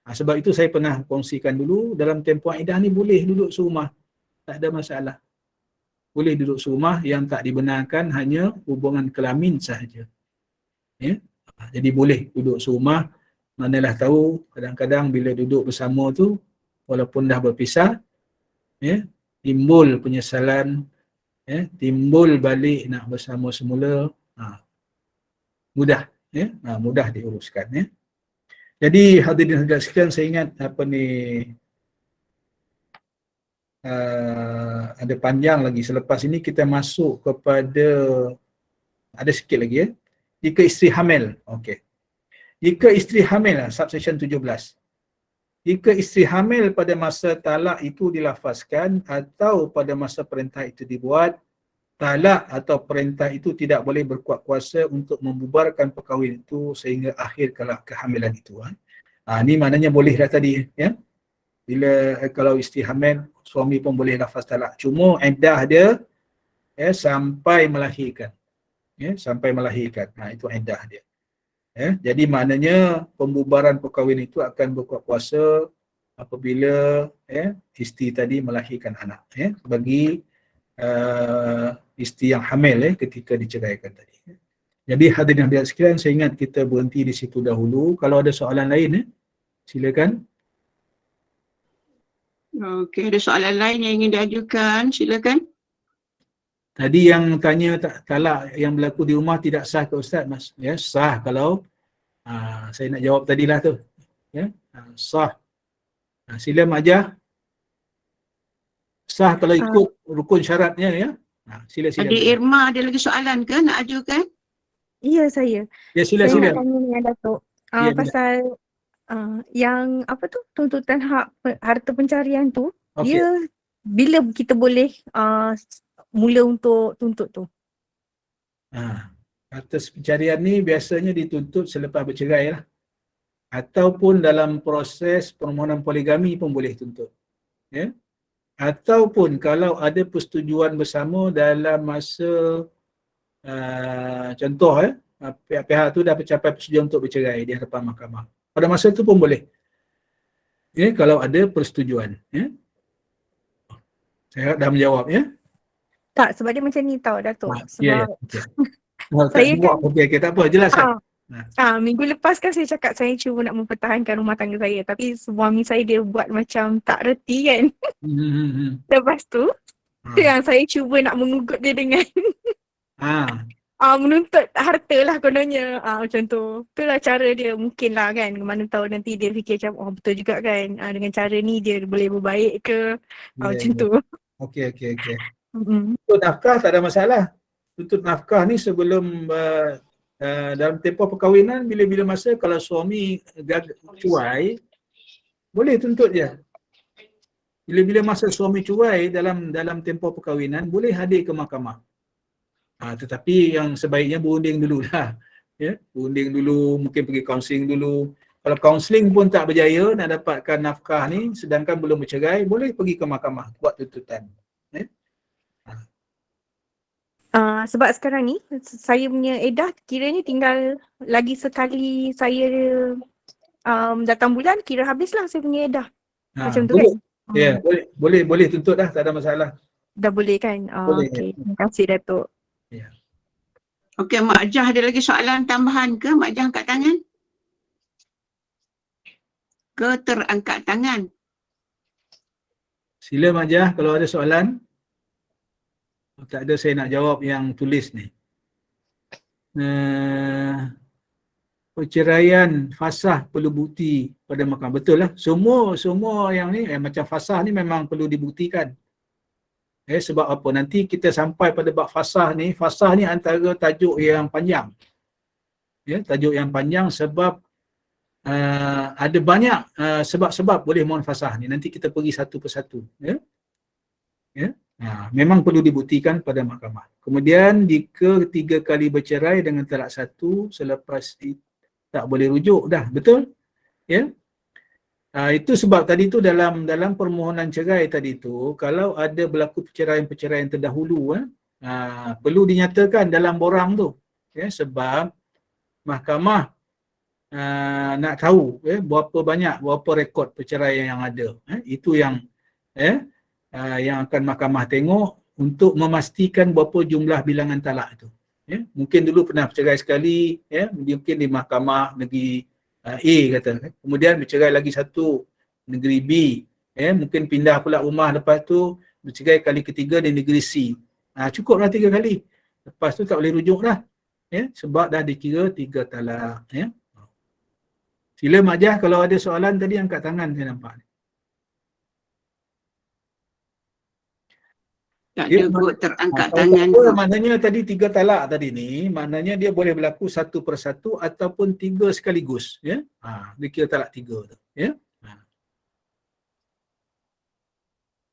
Sebab itu saya pernah kongsikan dulu, dalam tempoh iddah ni boleh duduk serumah. Tak ada masalah. Boleh duduk serumah, yang tak dibenarkan hanya hubungan kelamin sahaja. Jadi boleh duduk serumah. Manalah tahu kadang-kadang bila duduk bersama tu, walaupun dah berpisah, timbul penyesalan, timbul balik nak bersama semula. Mudah, mudah diuruskan. Jadi hadirin hadirat sekalian, saya ingat ada panjang lagi. Selepas ini kita masuk kepada, ada sikit lagi. Jika isteri hamil, okey. Jika isteri hamil, subsection 17. Jika isteri hamil pada masa talak itu dilafazkan atau pada masa perintah itu dibuat, talak atau perintah itu tidak boleh berkuat kuasa untuk membubarkan perkahwinan itu sehingga akhir kehamilan itu. Ni maknanya boleh dah tadi. Bila kalau isteri hamil, suami pun boleh lafaz talak. Cuma iddah dia sampai melahirkan. Sampai melahirkan. Itu iddah dia. Jadi maknanya pembubaran perkahwinan itu akan berkuat kuasa apabila isteri tadi melahirkan anak. Bagi isteri yang hamil ketika diceraikan tadi. Jadi hadirin hadirat sekalian, saya ingat kita berhenti di situ dahulu. Kalau ada soalan lain, silakan. Okey, ada soalan lain yang ingin diajukan, silakan. Tadi yang tanya talak yang berlaku di rumah tidak sah ke Ustaz? Sah kalau saya nak jawab tadilah tu. Sah. Sila Mak Jah. Sah kalau ikut rukun syaratnya. Sila. Adik Irma ada lagi soalan ke nak ajukan? Ya, saya. Ya, sila. Saya nak tanya dengan Datuk. Pasal Yang apa tu, tuntutan hak harta pencarian tu, Okey. dia bila kita boleh mula untuk tuntut tu? Atas pencarian ni biasanya dituntut selepas bercerai lah. Ataupun dalam proses permohonan poligami pun boleh tuntut. Ya? Ataupun kalau ada persetujuan bersama dalam masa contoh pihak-pihak tu dah mencapai persetujuan untuk bercerai di hadapan mahkamah. Pada masa tu pun boleh. Ya, kalau ada persetujuan. Ya? Saya dah menjawab ya. Tak, sebab dia macam ni tau Datuk. Ya, Sebab okay. Tak saya jawab. kan Okey, tak apa, jelaskan. minggu lepas kan saya cakap saya cuba nak mempertahankan rumah tangga saya, tapi suami saya dia buat macam tak reti kan. Lepas tu yang saya cuba nak mengugut dia dengan menuntut harta lah kononnya. Macam tu. Itulah cara dia mungkin lah kan. Mana tahu nanti dia fikir macam, oh betul juga kan. Dengan cara ni dia boleh berbaik ke. Macam tu. Okey. Tuntut nafkah tak ada masalah. Tuntut nafkah ni sebelum dalam tempoh perkahwinan, bila-bila masa kalau suami cuai, boleh tuntut dia. Bila-bila masa suami cuai dalam tempoh perkahwinan, boleh hadir ke mahkamah. Tetapi yang sebaiknya berunding dulu lah. Ya, berunding dulu, mungkin pergi kaunseling dulu. Kalau kaunseling pun tak berjaya nak dapatkan nafkah ni, sedangkan belum bercerai, boleh pergi ke mahkamah buat tuntutan. Ya? Sebab sekarang ni saya punya edah kiranya tinggal lagi sekali saya datang bulan, kira habislah saya punya edah. Macam tu boleh. kan? Ya, boleh tuntut dah, tak ada masalah. Dah boleh kan? Boleh. Okey, terima kasih Datuk. Ya. Okey, Mak Jah ada lagi soalan tambahan ke? Mak Jah angkat tangan. Ke terangkat tangan? Sila Mak Jah kalau ada soalan. Tak ada, saya nak jawab yang tulis ni. Perceraian fasah perlu bukti pada mahkamah. Betul lah. Semua yang ni macam fasah ni memang perlu dibuktikan. Sebab apa? Nanti kita sampai pada bab fasah ni. Fasah ni antara tajuk yang panjang. Tajuk yang panjang sebab ada banyak sebab-sebab boleh mohon fasah ni. Nanti kita pergi satu persatu. Memang perlu dibuktikan pada mahkamah. Kemudian jika 3 kali bercerai dengan talak 1, selepas itu tak boleh rujuk dah, betul? Ya. Itu sebab tadi tu dalam permohonan cerai tadi tu, kalau ada berlaku perceraian terdahulu, perlu dinyatakan dalam borang tu. Sebab mahkamah nak tahu berapa rekod perceraian yang ada. Itu yang akan mahkamah tengok untuk memastikan berapa jumlah bilangan talak itu. Mungkin dulu pernah bercerai sekali, mungkin di mahkamah negeri A kata, kemudian bercerai lagi satu negeri B, mungkin pindah pula rumah, lepas tu bercerai kali ketiga di negeri C. Cukuplah 3 kali. Lepas tu tak boleh rujuk dah. Sebab dah dikira 3 talak. Sila Mak Jah kalau ada soalan tadi angkat tangan, saya nampak. Tak ada kot terangkat tangan. Maknanya tadi 3 talak tadi ni, maknanya dia boleh berlaku satu persatu ataupun 3 sekaligus. Dia kira talak 3 tu.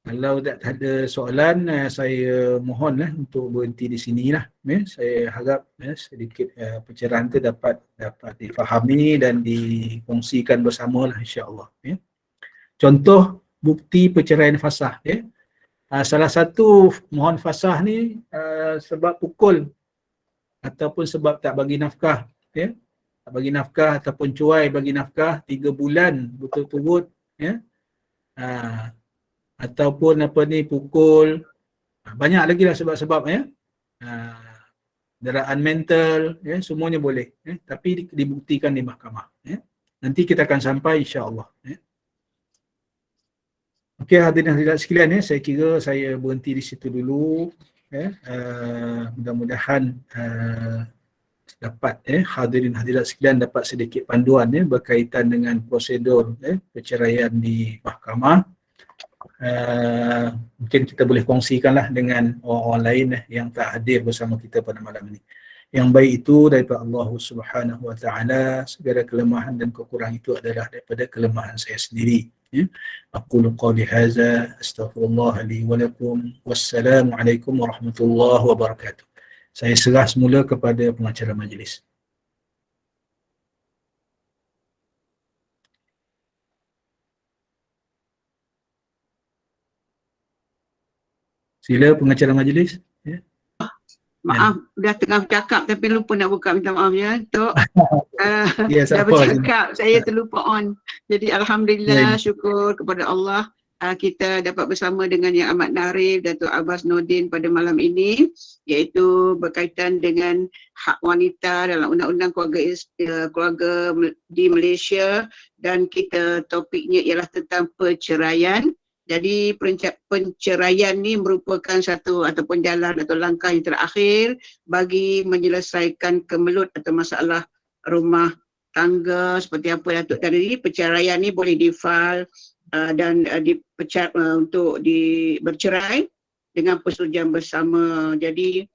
Kalau tak ada soalan, saya mohonlah untuk berhenti di sinilah. Saya harap sedikit pencerahan itu dapat difahami dan dikongsikan bersamalah insya-Allah. Contoh bukti perceraian fasah. Salah satu mohon fasah ni sebab pukul ataupun sebab tak bagi nafkah. Tak bagi nafkah ataupun cuai bagi nafkah 3 bulan berturut-turut. Ataupun pukul, banyak lagi lah sebab-sebab. Deraan mental, semuanya boleh. Tapi dibuktikan di mahkamah. Nanti kita akan sampai insya-Allah. Okey, hadirin hadirat sekalian, saya kira saya berhenti di situ dulu. Mudah-mudahan dapat hadirin hadirat sekalian dapat sedikit panduan berkaitan dengan prosedur perceraian di mahkamah. Mungkin kita boleh kongsikanlah dengan orang-orang lain yang tak hadir bersama kita pada malam ini. Yang baik itu daripada Allah Subhanahu wa taala, segala kelemahan dan kekurangan itu adalah daripada kelemahan saya sendiri. Ya. Aqulu qawli hadza astaghfirullah li wa lakum. Wassalamualaikum warahmatullahi wabarakatuh. Saya serah semula kepada pengacara majlis. Sila pengacara majlis. Ya. Maaf, dah tengah bercakap tapi lupa nak buka, minta maaf ya Tok. Ya, Dah siapa bercakap, saya terlupa on. Jadi Alhamdulillah, syukur kepada Allah, kita dapat bersama dengan Yang Amat Arif, Datuk Abbas Nordin pada malam ini, iaitu berkaitan dengan hak wanita dalam undang-undang keluarga di Malaysia, dan kita topiknya ialah tentang perceraian. Jadi penceraian ni merupakan satu ataupun jalan atau langkah yang terakhir bagi menyelesaikan kemelut atau masalah rumah tangga seperti apa Datuk tadi. Perceraian ni boleh difal dan untuk bercerai dengan persetujuan bersama. Jadi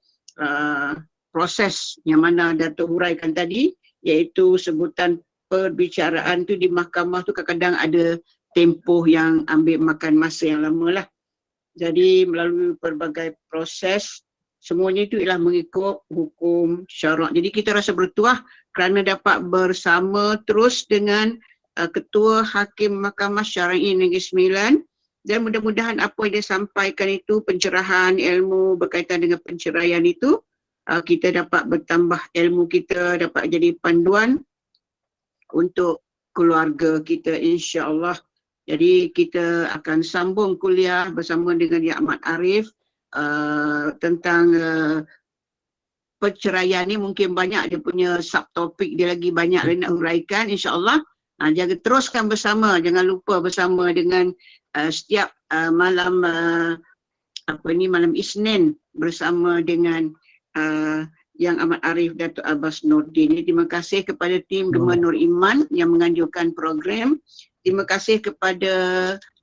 proses yang mana Datuk huraikan tadi, iaitu sebutan perbicaraan tu di mahkamah tu kadang-kadang ada tempoh yang ambil makan masa yang lama lah. Jadi melalui pelbagai proses, semuanya itu ialah mengikut hukum syarak. Jadi kita rasa bertuah kerana dapat bersama terus dengan Ketua Hakim Mahkamah Syar'i Negeri Sembilan, dan mudah-mudahan apa yang dia sampaikan itu, pencerahan ilmu berkaitan dengan penceraian itu, kita dapat bertambah ilmu kita, dapat jadi panduan untuk keluarga kita, insya-Allah. Jadi kita akan sambung kuliah bersama dengan Yang Amat Arif tentang perceraian ni. Mungkin banyak dia punya subtopik, dia lagi banyak lagi nak huraikan, insya-Allah. Jangan teruskan bersama, jangan lupa bersama dengan setiap malam malam Isnin bersama dengan Yang Amat Arif, Datuk Abbas Nordin. Terima kasih kepada tim Gemar Nur Iman yang menganjurkan program. Terima kasih kepada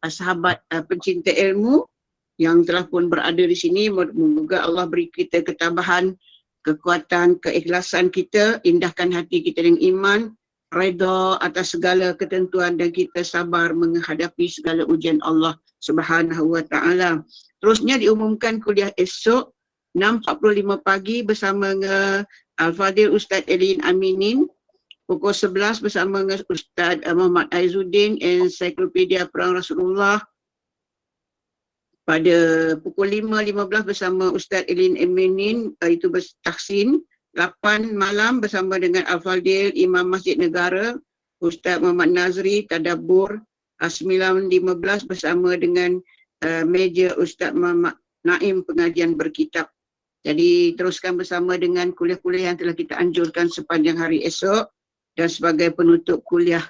sahabat pencinta ilmu yang telah pun berada di sini. Moga Allah beri kita ketabahan, kekuatan, keikhlasan kita, indahkan hati kita dengan iman, redha atas segala ketentuan, dan kita sabar menghadapi segala ujian Allah Subhanahu wa taala. Terusnya diumumkan kuliah esok 6.45 pagi bersama dengan Al-Fadhil Ustaz Elin Aminin, pukul 11 bersama dengan Ustaz Muhammad Aizuddin, Ensiklopedia Perang Rasulullah. Pada pukul 5.15 bersama Ustaz Elin Aminin, itu bertahsin. 8 malam bersama dengan Al-Fadhil Imam Masjid Negara, Ustaz Muhammad Nazri, Tadabbur. 9.15 bersama dengan meja Ustaz Muhammad Naim, pengajian berkitab. Jadi teruskan bersama dengan kuliah-kuliah yang telah kita anjurkan sepanjang hari esok. Dan sebagai penutup kuliah,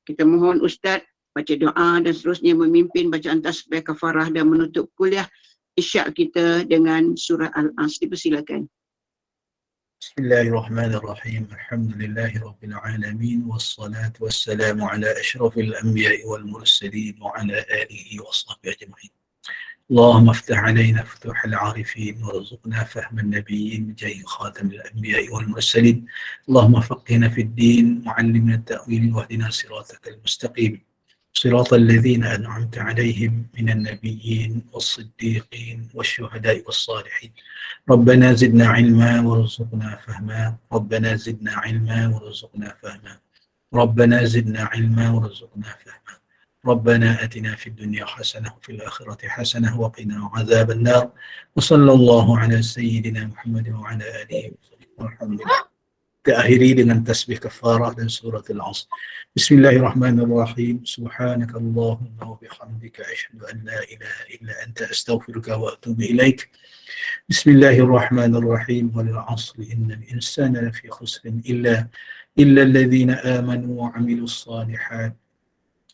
kita mohon Ustaz baca doa dan seterusnya memimpin bacaan tasbih kafarah dan menutup kuliah isyak kita dengan surah Al-As. Dipersilakan. Bismillahirrahmanirrahim. Alhamdulillahi Rabbil Alamin. Wassalatu wassalamu ala ashrafil anbiya'i wal mursalin wa ala alihi wa sahbihi ajma'in. اللهم افتح علينا فتوح العارفين وارزقنا فهم النبيين بجاه خاتم الأنبياء والمرسلين. اللهم فقهنا في الدين وعلمنا التأويل واهدنا صراطك المستقيم صراط الذين أنعمت عليهم من النبيين والصديقين والشهداء والصالحين. ربنا زدنا علما وارزقنا فهما. ربنا زدنا علما وارزقنا فهما. ربنا زدنا علما وارزقنا فهما. ربنا آتنا في الدنيا حسنة وفي الآخرة حسنة وقنا عذاب النار. وصلى الله على سيدنا محمد وعلى آله وصحبه والحمد لله. Diakhiri dengan tasbih kafarah dan surah Al-Asr. Bismillahirrahmanirrahim. Subhanaka Allahumma wa bihamdika asyhadu an la ilaha illa anta astaghfiruka wa atubu ilaik. Bismillahirrahmanirrahim. Wal 'asri innal insana lafi khusrin illa alladhina amanu wa 'amilus salihat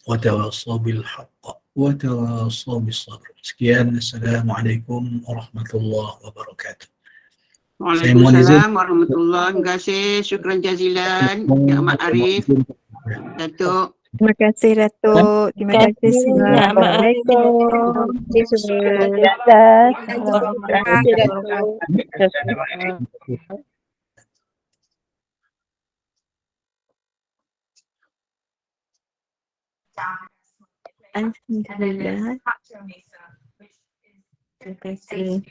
وتواصوا بالحق وتواصوا بالصبر. Sekian, Assalamualaikum warahmatullahi wabarakatuh. Waalaikumsalam warahmatullahi wabarakatuh. Terima kasih, syukran jazilan Yang Amat Arif, Datuk. Terima kasih Datuk. Terima kasih semua. Assalamualaikum. Assalamualaikum. Terima kasih Datuk. Alhamdulillah. Terima kasih.